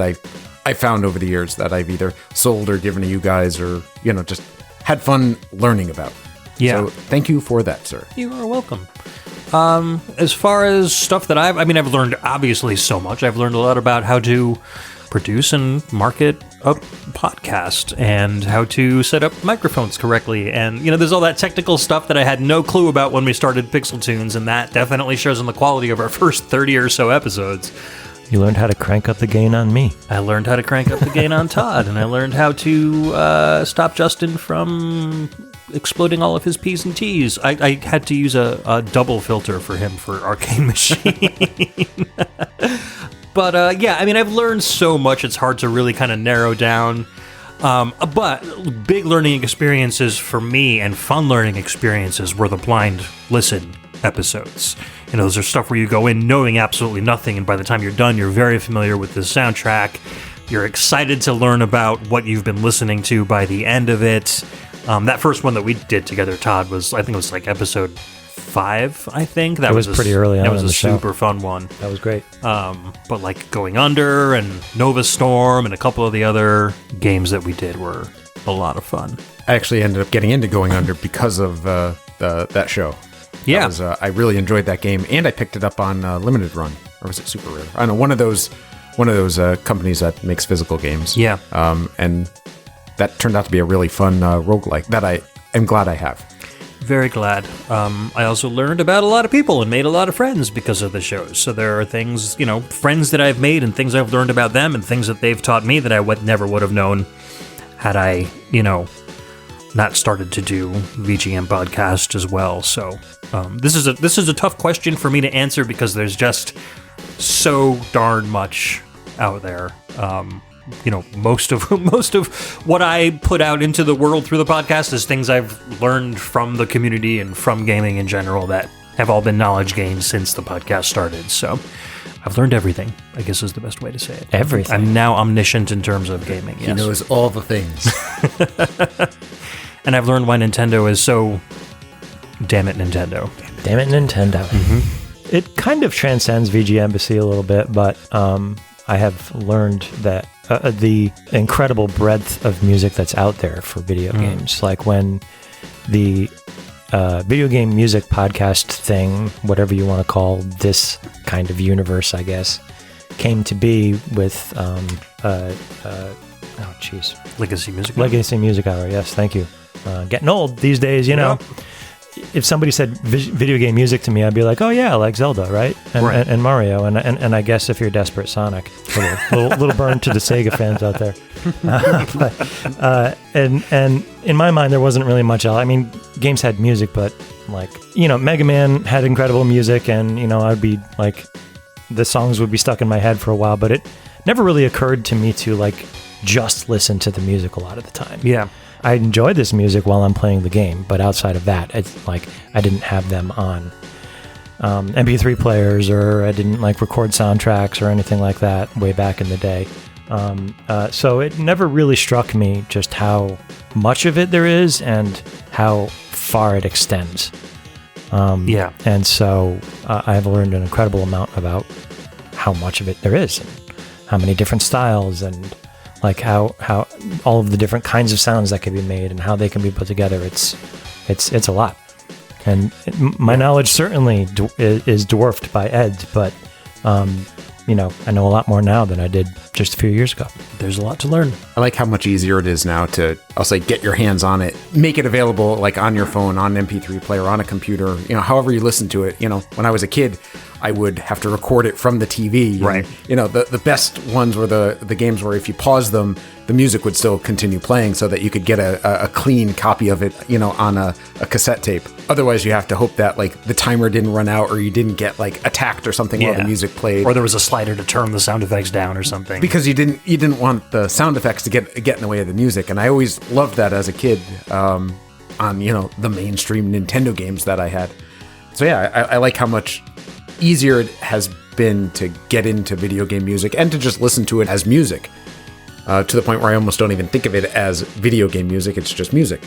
I found over the years that I've either sold or given to you guys or, just had fun learning about. Yeah. So thank you for that, sir. You are welcome. As far as stuff that I've learned obviously so much. I've learned a lot about how to produce and market a podcast and how to set up microphones correctly. And, there's all that technical stuff that I had no clue about when we started Pixel Tunes, and that definitely shows in the quality of our first 30 or so episodes. You learned how to crank up the gain on me. I learned how to crank up the gain on Todd, and I learned how to stop Justin from exploding all of his P's and T's. I had to use a double filter for him for Arcane Machine. But I've learned so much, it's hard to really kind of narrow down. But big learning experiences for me and fun learning experiences were the blind listen episodes. Those are stuff where you go in knowing absolutely nothing, and by the time you're done, you're very familiar with the soundtrack. You're excited to learn about what you've been listening to by the end of it. That first one that we did together, Todd, I think it was like episode 5, I think. That It was pretty early on That was in a the show. super fun one. That was great. But like Going Under and Nova Storm and a couple of the other games that we did were a lot of fun. I actually ended up getting into Going Under because of that show. Yeah. I really enjoyed that game, and I picked it up on Limited Run, or was it Super Rare? I don't know, one of those companies that makes physical games. Yeah. And that turned out to be a really fun roguelike that I am glad I have. Very glad. I also learned about a lot of people and made a lot of friends because of the shows. So there are things, friends that I've made and things I've learned about them and things that they've taught me that I never would have known had I, not started to do VGM podcast as well. So this is a tough question for me to answer because there's just so darn much out there. Most of what I put out into the world through the podcast is things I've learned from the community and from gaming in general that have all been knowledge gained since the podcast started. So I've learned everything, I guess is the best way to say it. Everything. I'm now omniscient in terms of gaming. Yes. He knows all the things. And I've learned why Nintendo is so... Damn it, Nintendo. Damn it, Nintendo. Mm-hmm. It kind of transcends VG Embassy a little bit, but I have learned that the incredible breadth of music that's out there for video games. Like when the video game music podcast thing, whatever you want to call this kind of universe, I guess, came to be with... Legacy Music Legacy Music Hour, yes, thank you. Getting old these days, if somebody said video game music to me, I'd be like, oh yeah, like Zelda, right? And Mario, and I guess if you're desperate, Sonic. Little burn to the Sega fans out there. And in my mind, there wasn't really much else. I mean, games had music, but Mega Man had incredible music, and I'd be like, the songs would be stuck in my head for a while, but it never really occurred to me to just listen to the music a lot of the time. Yeah. I enjoy this music while I'm playing the game, but outside of that, it's like I didn't have them on MP3 players, or I didn't record soundtracks or anything like that way back in the day. So it never really struck me just how much of it there is and how far it extends. And so I have learned an incredible amount about how much of it there is and how many different styles and how all of the different kinds of sounds that can be made and how they can be put together. It's a lot. And my knowledge certainly is dwarfed by Ed's, but I know a lot more now than I did just a few years ago. There's a lot to learn. I like how much easier it is now to, I'll say, get your hands on it, make it available on your phone, on an MP3 player, on a computer, however you listen to it. When I was a kid, I would have to record it from the TV. Right. The best ones were the games where if you pause them, the music would still continue playing so that you could get a clean copy of it, on a cassette tape. Otherwise, you have to hope that the timer didn't run out or you didn't get attacked or something while the music played. Or there was a slider to turn the sound effects down or something. Because you didn't want the sound effects to get in the way of the music. And I always loved that as a kid on, the mainstream Nintendo games that I had. So yeah, I like how much easier it has been to get into video game music and to just listen to it as music. To the point where I almost don't even think of it as video game music. It's just music.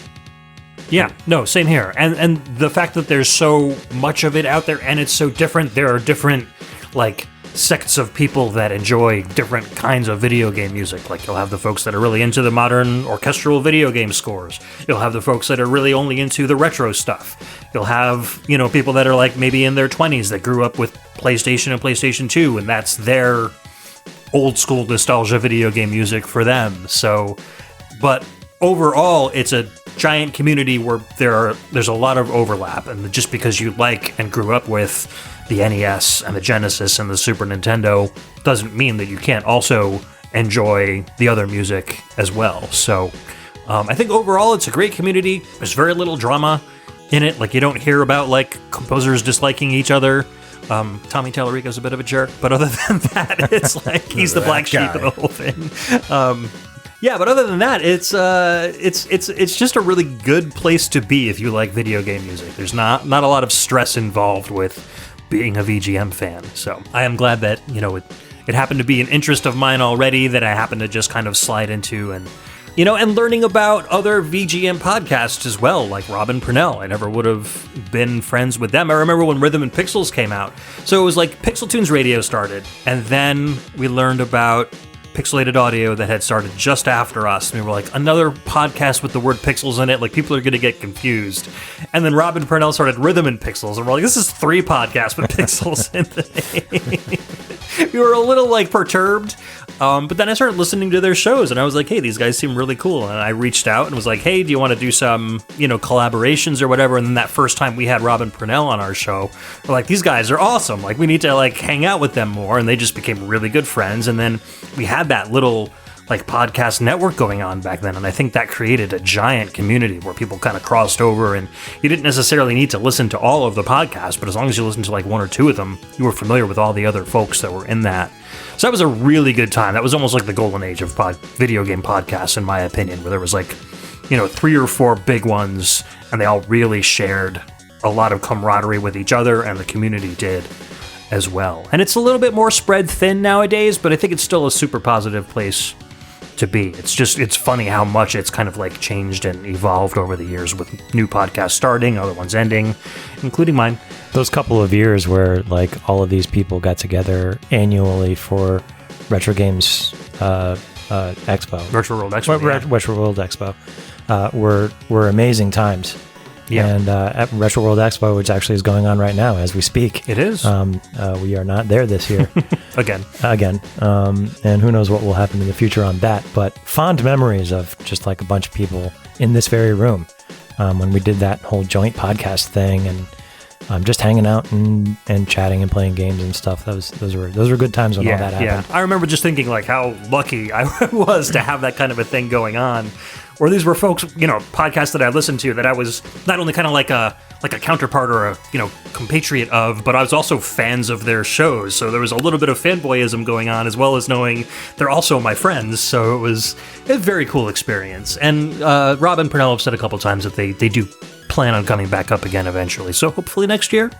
Yeah, no, same here. And the fact that there's so much of it out there and it's so different, there are different, sects of people that enjoy different kinds of video game music. You'll have the folks that are really into the modern orchestral video game scores. You'll have the folks that are really only into the retro stuff. You'll have, people that are maybe in their 20s that grew up with PlayStation and PlayStation 2, and that's their old school nostalgia video game music for them. So, but overall, it's a giant community where there's a lot of overlap, and just because you like and grew up with the NES and the Genesis and the Super Nintendo doesn't mean that you can't also enjoy the other music as well. So I think overall it's a great community. There's very little drama in it. You don't hear about composers disliking each other. Tommy Tallarico's a bit of a jerk, but other than that, it's he's the black sheep of the whole thing. Yeah, but other than that, it's just a really good place to be if you like video game music. There's not a lot of stress involved with being a VGM fan. So I am glad that, it happened to be an interest of mine already that I happened to just kind of slide into and And learning about other VGM podcasts as well, like Robin Purnell. I never would have been friends with them. I remember when Rhythm and Pixels came out. So it was like Pixel Tunes Radio started, and then we learned about Pixelated Audio that had started just after us. And we were like, another podcast with the word pixels in it, like people are going to get confused. And then Robin Purnell started Rhythm and Pixels, and we're like, this is 3 podcasts with pixels in the name. We were a little like perturbed, but then I started listening to their shows, and I was like, hey, these guys seem really cool. And I reached out and was like, hey, do you want to do some, collaborations or whatever? And then that first time we had Robin Purnell on our show, we're like, these guys are awesome. Like, we need to like hang out with them more. And they just became really good friends. And then we had that little like podcast network going on back then, and I think that created a giant community where people kind of crossed over, and you didn't necessarily need to listen to all of the podcasts, but as long as you listened to like 1 or 2 of them, you were familiar with all the other folks that were in that. So that was a really good time. That was almost like the golden age of video game podcasts, in my opinion, where there was like 3 or 4 big ones, and they all really shared a lot of camaraderie with each other, and the community did as well. And it's a little bit more spread thin nowadays, but I think it's still a super positive place to be. It's funny how much it's kind of like changed and evolved over the years, with new podcasts starting, other ones ending, including mine. Those couple of years where like all of these people got together annually for Retro Games Expo. Virtual World Expo. Retro World Expo were amazing times. Yeah. And at Retro World Expo, which actually is going on right now as we speak. It is. We are not there this year. Again. And who knows what will happen in the future on that. But fond memories of just like a bunch of people in this very room when we did that whole joint podcast thing, and just hanging out and chatting and playing games and stuff. Those were good times when all that happened. Yeah. I remember just thinking like how lucky I was to have that kind of a thing going on, where these were folks, podcasts that I listened to that I was not only kind of like a counterpart or a compatriot of, but I was also fans of their shows. So there was a little bit of fanboyism going on, as well as knowing they're also my friends. So it was a very cool experience. And Robin Purnell have said a couple times that they do plan on coming back up again eventually. So hopefully next year,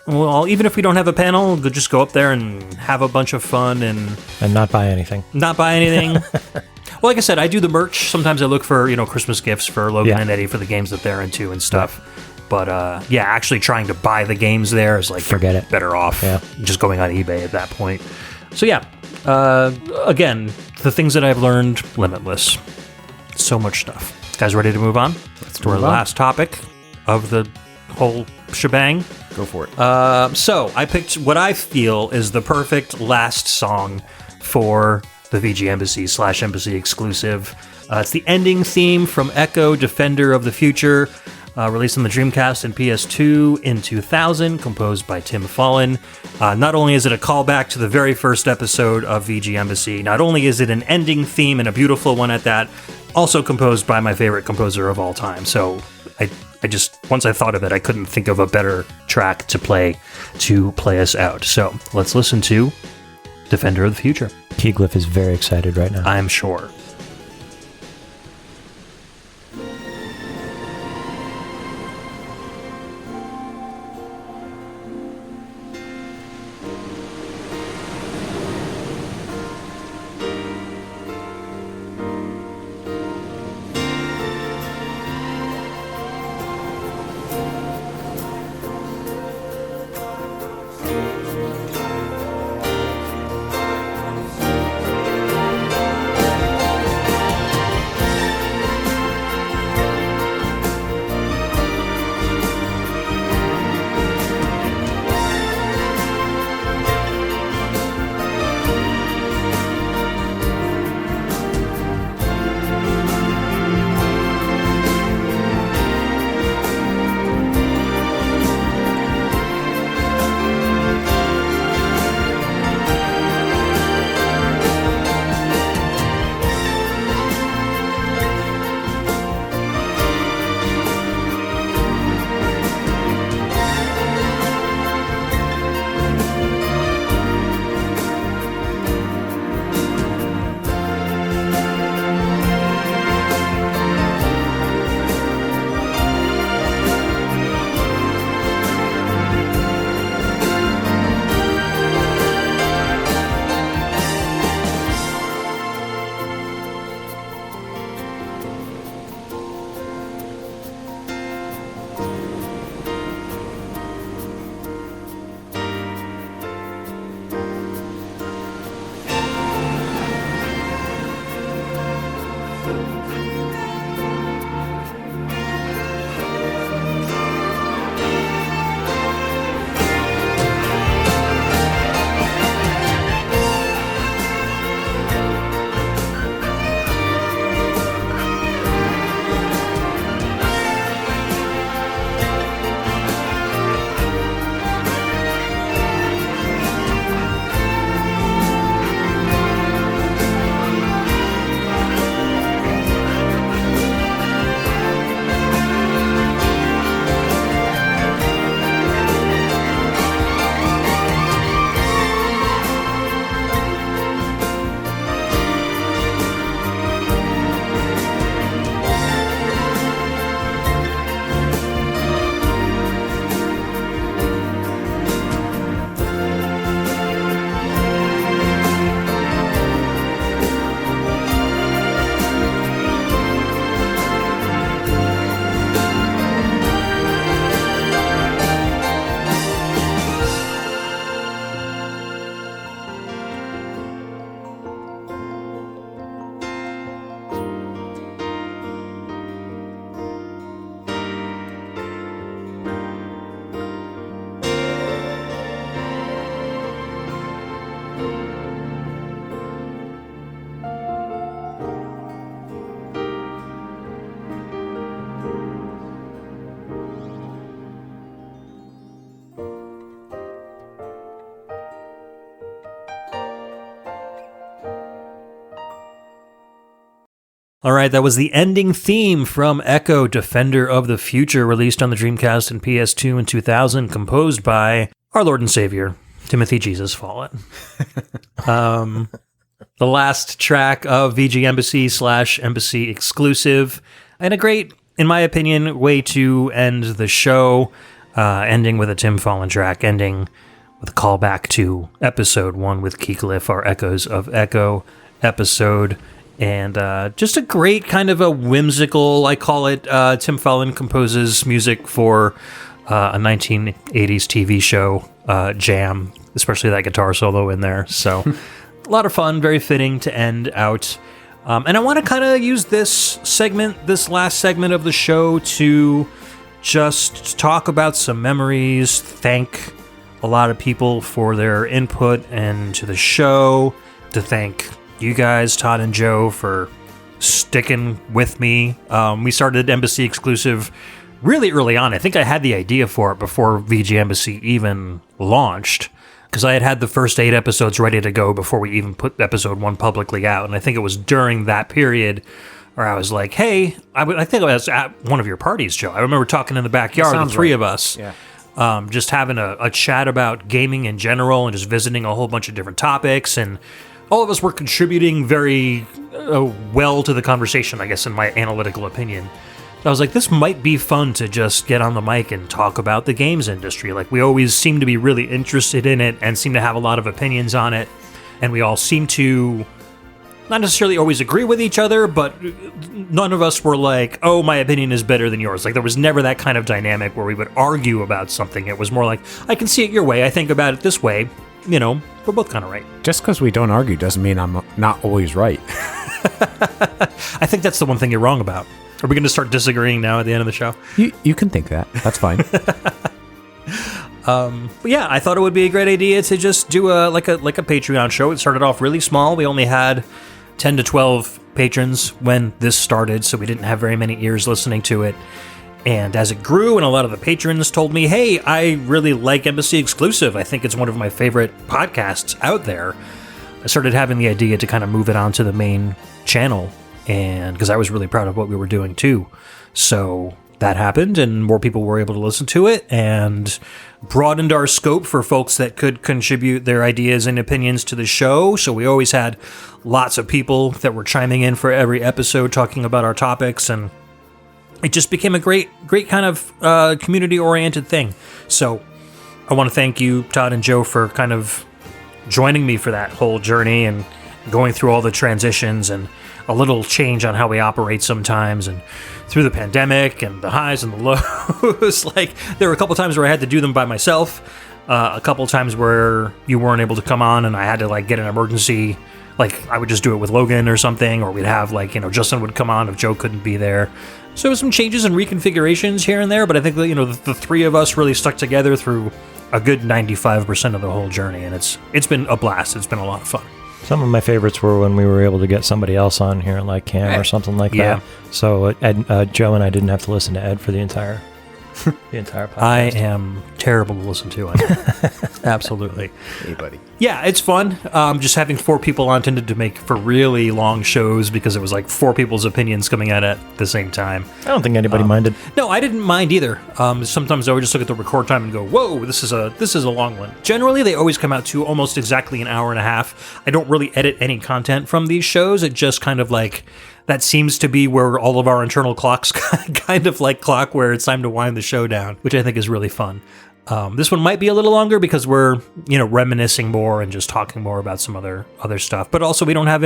well, even if we don't have a panel, we'll just go up there and have a bunch of fun and not buy anything. Well, like I said, I do the merch. Sometimes I look for, Christmas gifts for Logan and Eddie for the games that they're into and stuff. Yeah. But, actually trying to buy the games there is like, forget it. Better off just going on eBay at that point. So, again, the things that I've learned, limitless. So much stuff. Guys, ready to move on? Let's do our last topic of the whole shebang. Go for it. So, I picked what I feel is the perfect last song for the VG Embassy / Embassy exclusive. It's the ending theme from Ecco, Defender of the Future, released on the Dreamcast and PS2 in 2000, composed by Tim Follin. Not only is it a callback to the very first episode of VG Embassy, not only is it an ending theme and a beautiful one at that, also composed by my favorite composer of all time. So I just, once I thought of it, I couldn't think of a better track to play us out. So let's listen to Defender of the Future. Keeglyph is very excited right now. I'm sure. All right, that was the ending theme from Ecco, Defender of the Future, released on the Dreamcast and PS2 in 2000, composed by our Lord and Savior, Timothy Jesus Follin. The last track of VG Embassy / Embassy exclusive, and a great, in my opinion, way to end the show, ending with a Tim Follin track, ending with a callback to episode 1 with Keyglyph, our Echoes of Ecco episode. And just a great kind of a whimsical, I call it, Tim Follin composes music for a 1980s TV show, Jam, especially that guitar solo in there. So a lot of fun, very fitting to end out. And I want to kind of use this last segment of the show to just talk about some memories, thank a lot of people for their input into the show, to thank you guys, Todd and Joe, for sticking with me. We started Embassy exclusive really early on. I think I had the idea for it before VG Embassy even launched, because I had the first 8 episodes ready to go before we even put episode 1 publicly out. And I think it was during that period where I was like, hey, I think I was at one of your parties, Joe. I remember talking in the backyard, the three of us. Yeah. Just having a chat about gaming in general and just visiting a whole bunch of different topics, and all of us were contributing very well to the conversation, I guess, in my analytical opinion. I was like, this might be fun to just get on the mic and talk about the games industry. Like, we always seem to be really interested in it and seem to have a lot of opinions on it. And we all seem to not necessarily always agree with each other, but none of us were like, oh, my opinion is better than yours. Like, there was never that kind of dynamic where we would argue about something. It was more like, I can see it your way, I think about it this way. You know, we're both kind of right. Just because we don't argue doesn't mean I'm not always right. I think that's the one thing you're wrong about. Are we going to start disagreeing now at the end of the show? You can think that. That's fine. But yeah, I thought it would be a great idea to just do a Patreon show. It started off really small. We only had 10 to 12 patrons when this started, so we didn't have very many ears listening to it. And as it grew, and a lot of the patrons told me, hey, I really like Embassy Exclusive. I think it's one of my favorite podcasts out there. I started having the idea to kind of move it onto the main channel, and because I was really proud of what we were doing too. So that happened, and more people were able to listen to it, and broadened our scope for folks that could contribute their ideas and opinions to the show. So we always had lots of people that were chiming in for every episode, talking about our topics, and it just became a great kind of community-oriented thing. So I want to thank you, Todd and Joe, for kind of joining me for that whole journey and going through all the transitions and a little change on how we operate sometimes, and through the pandemic and the highs and the lows. Like, there were a couple times where I had to do them by myself, a couple times where you weren't able to come on and I had to like get an emergency. Like, I would just do it with Logan or something, or we'd have like, Justin would come on if Joe couldn't be there. So there was some changes and reconfigurations here and there, but I think that, the three of us really stuck together through a good 95% of the whole journey, and it's been a blast. It's been a lot of fun. Some of my favorites were when we were able to get somebody else on here, like Cam or something like that. So Joe and I didn't have to listen to Ed for the entire podcast. I am terrible to listen to. Absolutely. Hey, buddy. Yeah, it's fun. Just having 4 people on tended to make for really long shows because it was like 4 people's opinions coming out at the same time. I don't think anybody minded. No, I didn't mind either. Sometimes I would just look at the record time and go, whoa, this is a long one. Generally, they always come out to almost exactly an hour and a half. I don't really edit any content from these shows. It just kind of like, that seems to be where all of our internal clocks kind of like clock where it's time to wind the show down, which I think is really fun. This one might be a little longer because we're, reminiscing more and just talking more about some other stuff. But also we don't have,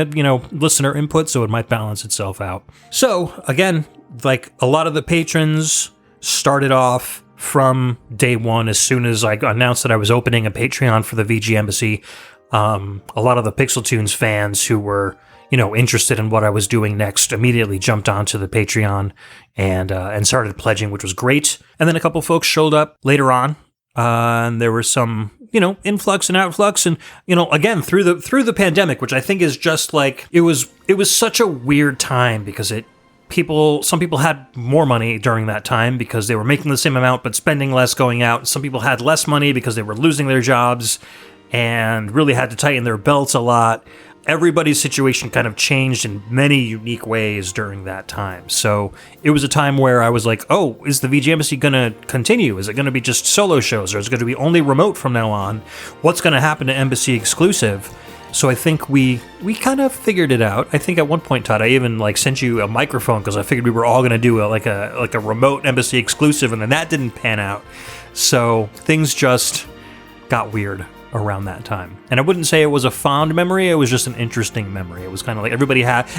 listener input, so it might balance itself out. So again, like a lot of the patrons started off from day one. As soon as I announced that I was opening a Patreon for the VG Embassy, a lot of the Pixel Tunes fans who were interested in what I was doing next immediately jumped onto the Patreon and started pledging, which was great. And then a couple folks showed up later on, and there was some, influx and outflux, and again through the pandemic, which I think is just like it was such a weird time because some people had more money during that time because they were making the same amount but spending less going out. Some people had less money because they were losing their jobs and really had to tighten their belts a lot. everybody's situation kind of changed in many unique ways during that time. So it was a time where I was like, oh, is the VG Embassy going to continue? Is it going to be just solo shows, or is it going to be only remote from now on? What's going to happen to Embassy Exclusive? So I think we kind of figured it out. I think at one point, Todd, I even like sent you a microphone because I figured we were all going to do a remote Embassy Exclusive, and then that didn't pan out. So things just got weird around that time. And I wouldn't say it was a fond memory, it was just an interesting memory. It was kind of like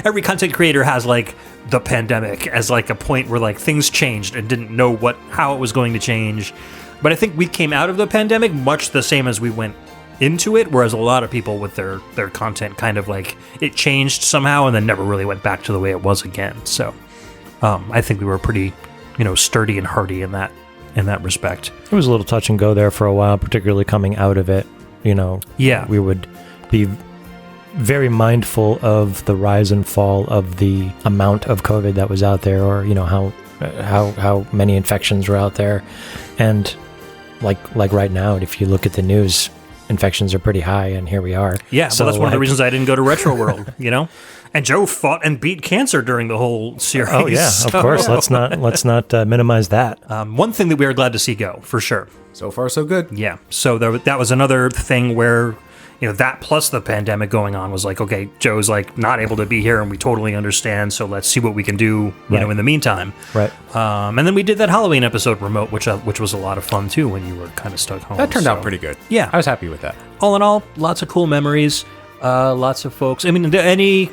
every content creator has like the pandemic as like a point where like things changed and didn't know how it was going to change. But I think we came out of the pandemic much the same as we went into it, whereas a lot of people with their content kind of like it changed somehow and then never really went back to the way it was again. So I think we were pretty, sturdy and hardy in that respect. It was a little touch and go there for a while, particularly coming out of it. Yeah, we would be very mindful of the rise and fall of the amount of COVID that was out there, or how many infections were out there, and like right now, if you look at the news, infections are pretty high, and here we are. Yeah, so that's one of the reasons I didn't go to Retro World, And Joe fought and beat cancer during the whole series. Oh yeah, of course. Let's not minimize that. One thing that we are glad to see go, for sure. So far, so good. Yeah. So that was another thing where, that plus the pandemic going on was like, okay, Joe's like not able to be here, and we totally understand. So let's see what we can do, in the meantime. Right. And then we did that Halloween episode remote, which was a lot of fun too when you were kind of stuck home. That turned out pretty good. Yeah, I was happy with that. All in all, lots of cool memories. Lots of folks. I mean, any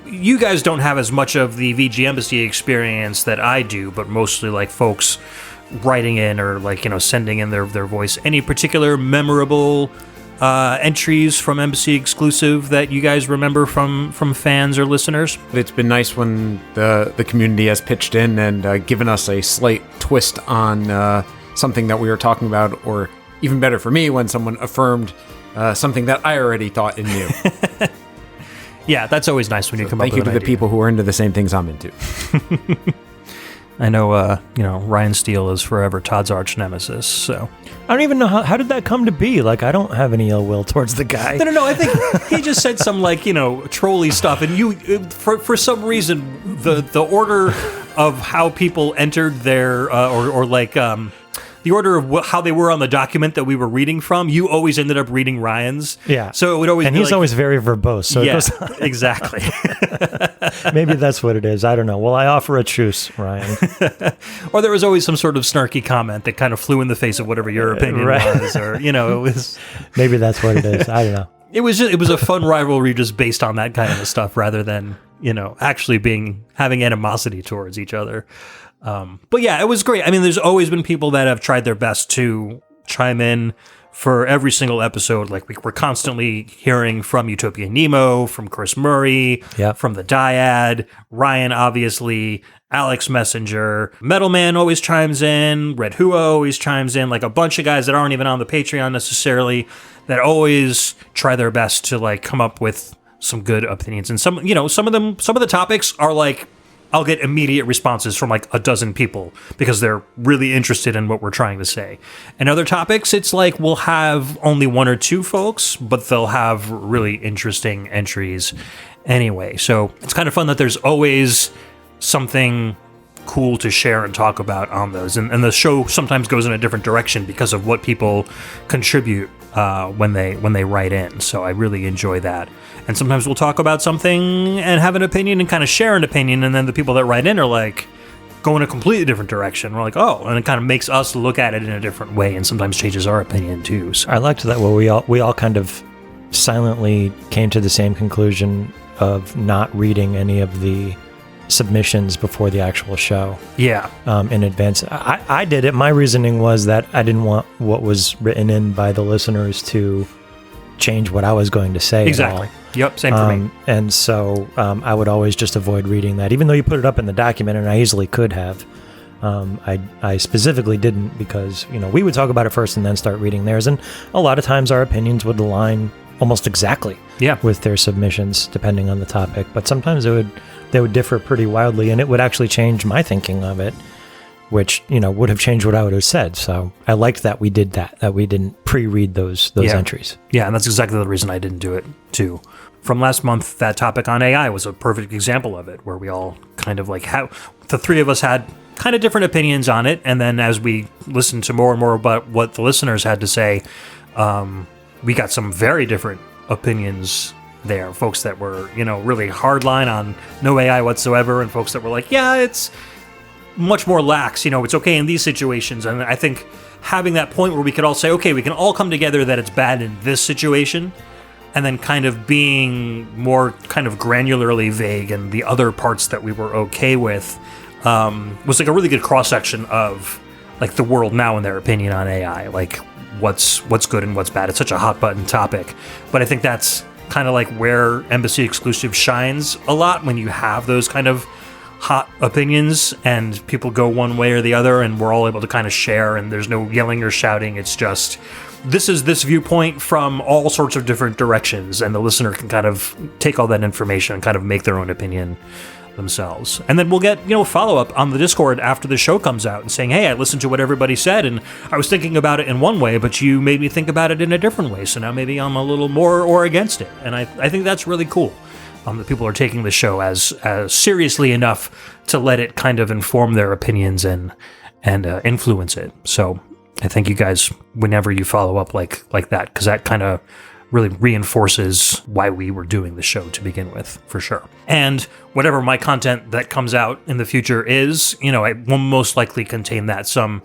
you guys don't have as much of the VG Embassy experience that I do, but mostly like folks writing in or like sending in their voice. Any particular memorable entries from Embassy Exclusive that you guys remember from fans or listeners? It's been nice when the community has pitched in and given us a slight twist on something that we were talking about, or even better for me, when someone affirmed something that I already thought and knew. Yeah, that's always nice when you come up with an idea. Thank you to the people who are into the same things I'm into. I know, Ryan Steele is forever Todd's arch nemesis, so... I don't even know how did that come to be? Like, I don't have any ill will towards the guy. No, I think he just said some, like, trolly stuff, and you, for some reason, the order of how people entered their, the order of how they were on the document that we were reading from, you always ended up reading Ryan's. Yeah. So it would always and be he's always very verbose. So yeah, it goes exactly. Maybe that's what it is. I don't know. Well, I offer a truce, Ryan. Or there was always some sort of snarky comment that kind of flew in the face of whatever your opinion was. Or, it was... Maybe that's what it is. I don't know. It was a fun rivalry just based on that kind of stuff rather than, actually having animosity towards each other. But yeah, it was great. I mean, there's always been people that have tried their best to chime in for every single episode. Like we're constantly hearing from Utopia Nemo, from Chris Murray, from the Dyad, Ryan, obviously, Alex Messenger, Metal Man always chimes in, Red Hua always chimes in, like a bunch of guys that aren't even on the Patreon necessarily, that always try their best to like come up with some good opinions. And some of the topics are like, I'll get immediate responses from like a dozen people because they're really interested in what we're trying to say. And other topics, it's like we'll have only one or two folks, but they'll have really interesting entries anyway. So it's kind of fun that there's always something cool to share and talk about on those. And the show sometimes goes in a different direction because of what people contribute when they write in. So I really enjoy that. And sometimes we'll talk about something and have an opinion and kind of share an opinion, and then the people that write in are like, go in a completely different direction. We're like, oh, and it kind of makes us look at it in a different way, and sometimes changes our opinion too. So. I liked that where we all kind of silently came to the same conclusion of not reading any of the submissions before the actual show. Yeah. In advance. I did it. My reasoning was that I didn't want what was written in by the listeners to change what I was going to say. Exactly. Yep, same for me. And so I would always just avoid reading that, even though you put it up in the document, and I easily could have. I specifically didn't because, we would talk about it first and then start reading theirs. And a lot of times our opinions would align almost exactly with their submissions, depending on the topic. But sometimes they would differ pretty wildly, and it would actually change my thinking of it, which, would have changed what I would have said. So I liked that we did that we didn't pre-read those entries. Yeah, and that's exactly the reason I didn't do it, too. from last month, that topic on AI was a perfect example of it, where we all kind of like the three of us had kind of different opinions on it, and then as we listened to more and more about what the listeners had to say, we got some very different opinions there. Folks that were, really hardline on no AI whatsoever, and folks that were like, yeah, it's much more lax, it's okay in these situations. And I think having that point where we could all say, okay, we can all come together that it's bad in this situation, and then kind of being more kind of granularly vague in the other parts that we were okay with, was like a really good cross-section of like the world now and their opinion on AI, like what's good and what's bad. It's such a hot button topic, but I think that's kind of like where Embassy Exclusive shines a lot, when you have those kind of hot opinions and people go one way or the other, and we're all able to kind of share, and there's no yelling or shouting. It's just, this is this viewpoint from all sorts of different directions, and the listener can kind of take all that information and kind of make their own opinion themselves. And then we'll get, follow-up on the Discord after the show comes out and saying, hey, I listened to what everybody said, and I was thinking about it in one way, but you made me think about it in a different way, so now maybe I'm a little more or against it. And I think that's really cool, that people are taking the show as seriously enough to let it kind of inform their opinions and influence it. So I thank you guys whenever you follow up like that, because that kind of really reinforces why we were doing the show to begin with, for sure. And whatever my content that comes out in the future is, it will most likely contain that, some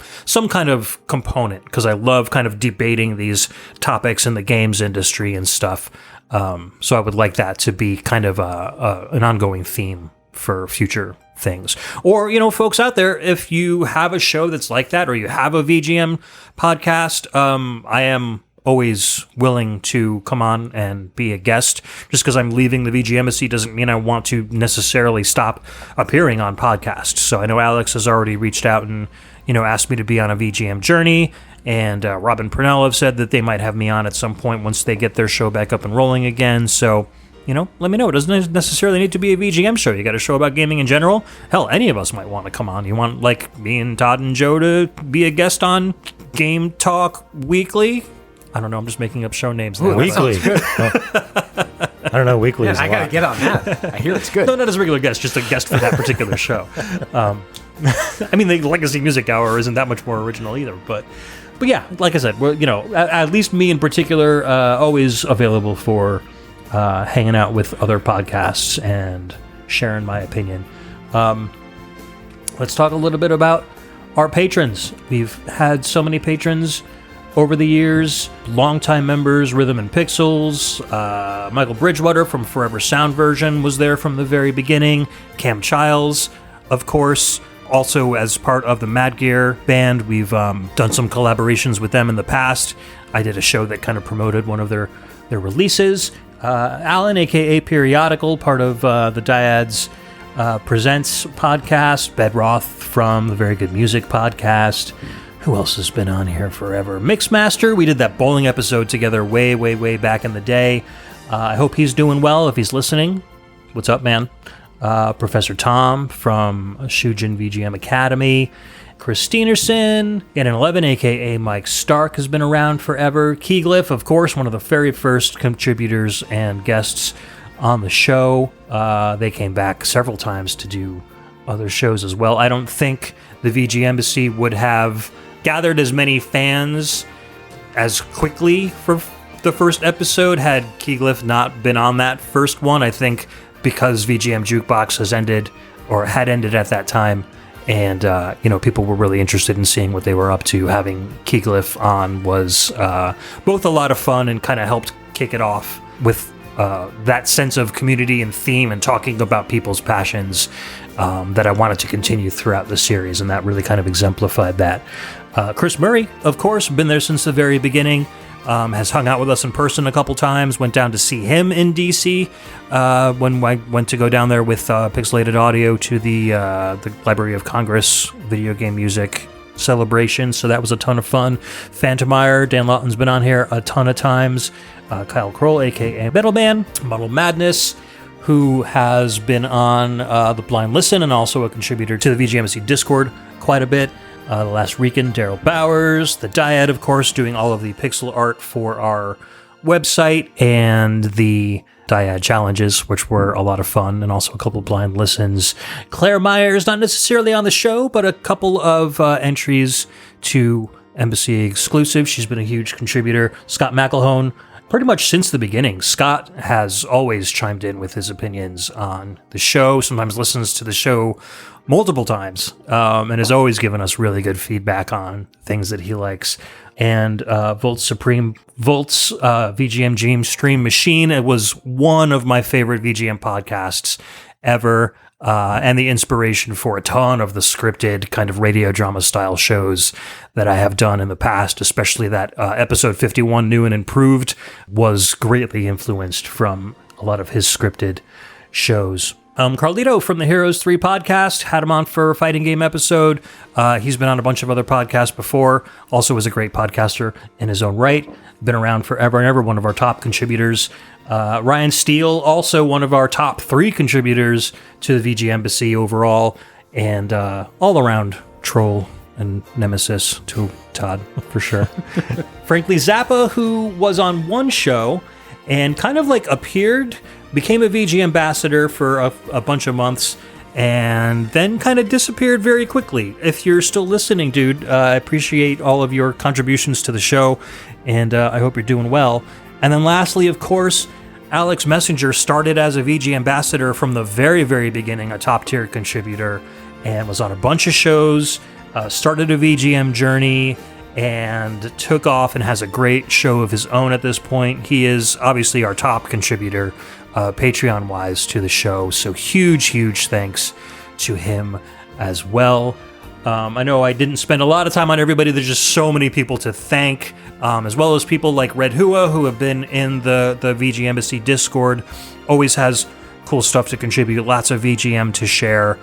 kind of component, because I love kind of debating these topics in the games industry and stuff. So I would like that to be kind of an ongoing theme for future things. Or, folks out there, if you have a show that's like that, or you have a VGM podcast, I am always willing to come on and be a guest. Just because I'm leaving the VG Embassy doesn't mean I want to necessarily stop appearing on podcasts. So I know Alex has already reached out and, asked me to be on a VGM journey. And Robin Purnell have said that they might have me on at some point once they get their show back up and rolling again. So, let me know. It doesn't necessarily need to be a VGM show. You got a show about gaming in general? Hell, any of us might want to come on. You want, like, me and Todd and Joe to be a guest on Game Talk Weekly? I don't know. I'm just making up show names now. Weekly. I don't know. Weekly is a I got to get on that. I hear it's good. No, not as a regular guest, just a guest for that particular show. I mean, the Legacy Music Hour isn't that much more original either, but yeah, like I said, we're, at least me in particular, always available for hanging out with other podcasts and sharing my opinion. Let's talk a little bit about our patrons. We've had so many patrons over the years. Longtime members, Rhythm and Pixels, Michael Bridgewater from Forever Sound Version was there from the very beginning. Cam Childs, of course. Also, as part of the Mad Gear band, we've done some collaborations with them in the past. I did a show that kind of promoted one of their releases. Alan, a.k.a. Periodical, part of the Dyads Presents podcast. Bedroth from the Very Good Music podcast. Who else has been on here forever? Mixmaster, we did that bowling episode together way, way, way back in the day. I hope he's doing well if he's listening. What's up, man? Professor Tom from Shujin VGM Academy. Chris Steenerson, and 11, a.k.a. Mike Stark, has been around forever. Keyglyph, of course, one of the very first contributors and guests on the show. They came back several times to do other shows as well. I don't think the VG Embassy would have gathered as many fans as quickly for the first episode had Keyglyph not been on that first one. I think because VGM Jukebox has ended, or had ended at that time, and people were really interested in seeing what they were up to. Having Keyglyph on was both a lot of fun and kind of helped kick it off with that sense of community and theme and talking about people's passions that I wanted to continue throughout the series, and that really kind of exemplified that. Chris Murray, of course, been there since the very beginning, has hung out with us in person a couple times, went down to see him in DC when I went to go down there with Pixelated Audio to the Library of Congress video game music celebration, so that was a ton of fun. Phantomire, Dan Lawton's been on here a ton of times. Kyle Kroll, aka Metalman, Muddle Madness, who has been on The Blind Listen and also a contributor to the VGMC Discord quite a bit. The Last Rican, Daryl Bowers, the Dyad, of course, doing all of the pixel art for our website and the Dyad challenges, which were a lot of fun, and also a couple blind listens. Claire Myers, not necessarily on the show, but a couple of entries to Embassy exclusive. She's been a huge contributor. Scott McElhone, pretty much since the beginning. Scott has always chimed in with his opinions on the show, sometimes listens to the show multiple times, and has always given us really good feedback on things that he likes. And Volt's VGM Dream Stream Machine, it was one of my favorite VGM podcasts ever, and the inspiration for a ton of the scripted kind of radio drama style shows that I have done in the past, especially that episode 51, New and Improved, was greatly influenced from a lot of his scripted shows. Carlito from the Heroes 3 podcast, had him on for a fighting game episode. He's been on a bunch of other podcasts before, also is a great podcaster in his own right, been around forever and ever, one of our top contributors. Ryan Steele, also one of our top 3 contributors to the VG Embassy overall, and all-around troll and nemesis to Todd, for sure. Frankly, Zappa, who was on one show and kind of like appeared, became a VG ambassador for a bunch of months, and then kind of disappeared very quickly. If you're still listening, dude, I appreciate all of your contributions to the show, and I hope you're doing well. And then lastly, of course, Alex Messenger started as a VG ambassador from the very, very beginning, a top-tier contributor, and was on a bunch of shows, started a VGM journey, and took off and has a great show of his own at this point. He is obviously our top contributor, Patreon-wise, to the show, so huge thanks to him as well. I know I didn't spend a lot of time on everybody. There's just so many people to thank, as well as people like Red Hua, who have been in the VG Embassy Discord. Always has cool stuff to contribute, lots of VGM to share.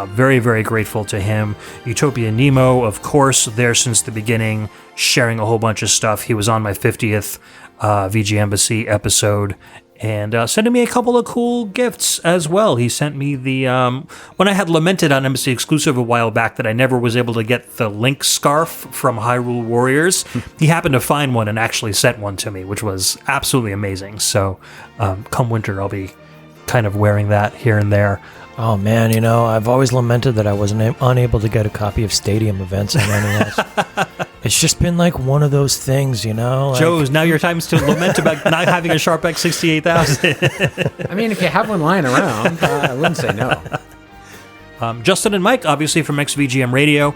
Very, very grateful to him. Utopia Nemo, of course, there since the beginning, sharing a whole bunch of stuff. He was on my 50th VG Embassy episode, and sending me a couple of cool gifts as well. He sent me the, when I had lamented on Embassy Exclusive a while back that I never was able to get the Link scarf from Hyrule Warriors, he happened to find one and actually sent one to me, which was absolutely amazing. So come winter, I'll be kind of wearing that here and there. Oh man, you know, I've always lamented that I wasn't unable to get a copy of Stadium Events on NES. It's just been like one of those things, you know? Like, Joe's, now your time's to lament about not having a Sharp X 68000. I mean, if you have one lying around, I wouldn't say no. Justin and Mike, obviously from XVGM Radio.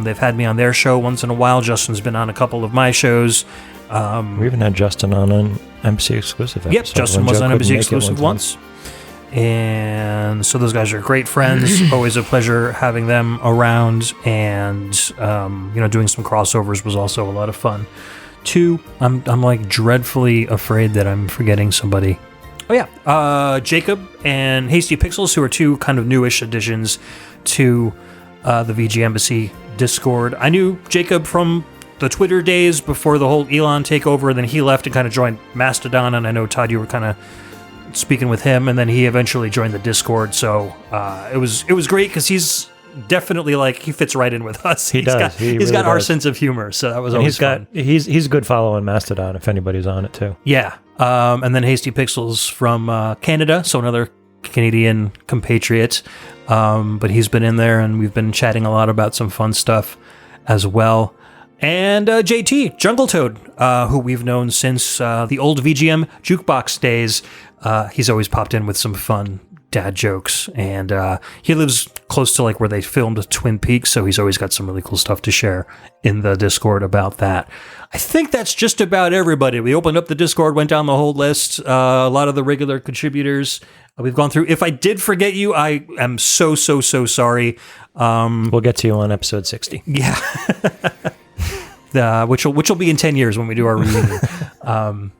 They've had me on their show once in a while. Justin's been on a couple of my shows. We even had Justin on an Embassy Exclusive episode. Yep, Justin was on Embassy Exclusive once. And so those guys are great friends. Always a pleasure having them around, and doing some crossovers was also a lot of fun too. I'm like dreadfully afraid that I'm forgetting somebody. Oh yeah, Jacob and Hasty Pixels, who are two kind of newish additions to the VG Embassy Discord. I knew Jacob from the Twitter days before the whole Elon takeover, and then he left and kind of joined Mastodon, and I know, Todd, you were kind of speaking with him, and then he eventually joined the Discord, so it was great because he's definitely like, he fits right in with us. He's got our sense of humor, so that was always fun. He's a good follow on Mastodon if anybody's on it too. Yeah, and then Hasty Pixels from Canada, so another Canadian compatriot, but he's been in there and we've been chatting a lot about some fun stuff as well. And JT, Jungle Toad, who we've known since the old VGM jukebox days. He's always popped in with some fun dad jokes, and he lives close to like where they filmed Twin Peaks, so he's always got some really cool stuff to share in the Discord about that. I think that's just about everybody. We opened up the Discord, went down the whole list, a lot of the regular contributors we've gone through. If I did forget you, I am so sorry. We'll get to you on episode 60. Yeah. Which will be in 10 years when we do our reunion.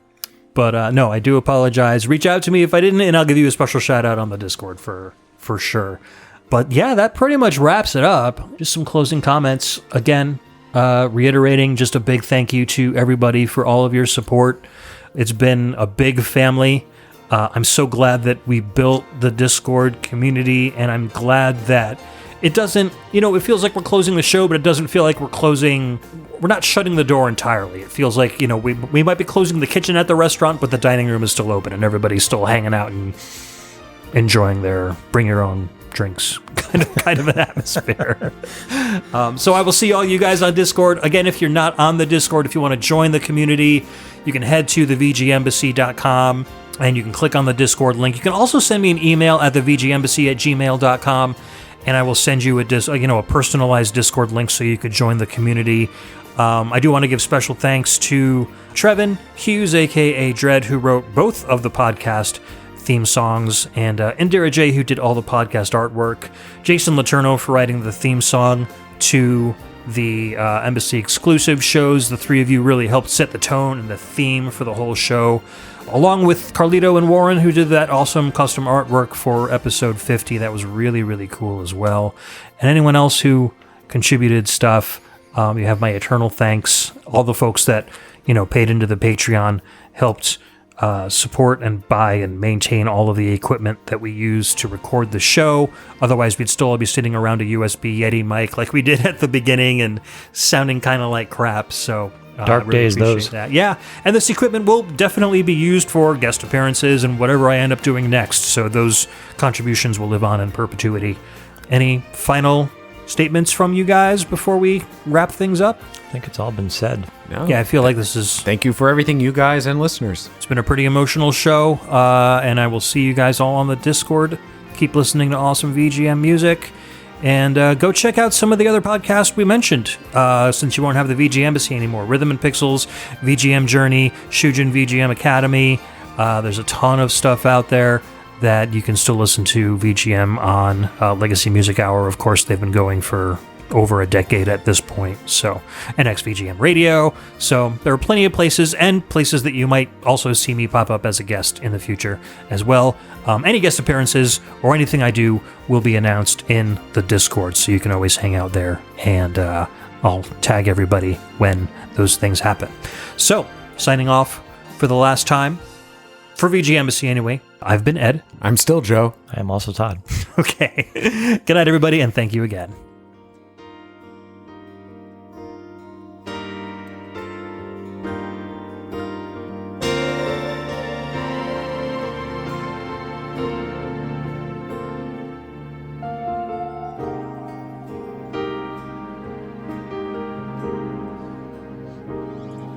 But no, I do apologize. Reach out to me if I didn't, and I'll give you a special shout out on the Discord for sure. But yeah, that pretty much wraps it up. Just some closing comments. Again, reiterating just a big thank you to everybody for all of your support. It's been a big family. I'm so glad that we built the Discord community, and I'm glad that it doesn't, it feels like we're closing the show, but it doesn't feel like we're not shutting the door entirely. It feels like, we might be closing the kitchen at the restaurant, but the dining room is still open and everybody's still hanging out and enjoying their bring your own drinks kind of an atmosphere. So I will see all you guys on Discord. Again, if you're not on the Discord, if you want to join the community, you can head to thevgembassy.com and you can click on the Discord link. You can also send me an email at thevgembassy@gmail.com, and I will send you a personalized Discord link so you could join the community. I do want to give special thanks to Trevin Hughes, aka Dread, who wrote both of the podcast theme songs, and Indira J, who did all the podcast artwork, Jason Letourneau for writing the theme song to the Embassy exclusive shows. The three of you really helped set the tone and the theme for the whole show, along with Carlito and Warren, who did that awesome custom artwork for episode 50. That was really, really cool as well. And anyone else who contributed stuff, you have my eternal thanks. All the folks that, paid into the Patreon, helped support and buy and maintain all of the equipment that we use to record the show. Otherwise, we'd still all be sitting around a USB Yeti mic like we did at the beginning and sounding kind of like crap. So dark really days those. That. Yeah, and this equipment will definitely be used for guest appearances and whatever I end up doing next. So those contributions will live on in perpetuity. Any final statements from you guys before we wrap things up? I think it's all been said. No. Yeah, I feel like this is... Thank you for everything, you guys and listeners. It's been a pretty emotional show, and I will see you guys all on the Discord. Keep listening to awesome VGM music, and go check out some of the other podcasts we mentioned, since you won't have the VG Embassy anymore. Rhythm and Pixels, VGM Journey, Shujin VGM Academy. There's a ton of stuff out there that you can still listen to VGM on. Legacy Music Hour, of course, they've been going for over a decade at this point, so, and XVGM Radio. So there are plenty of places, and places that you might also see me pop up as a guest in the future as well. Any guest appearances or anything I do will be announced in the Discord, so you can always hang out there, and I'll tag everybody when those things happen. So, signing off for the last time, for VG Embassy anyway, I've been Ed. I'm still Joe. I am also Todd. Okay. Good night, everybody, and thank you again.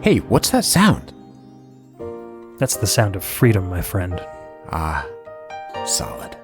Hey, what's that sound? That's the sound of freedom, my friend. Ah, solid.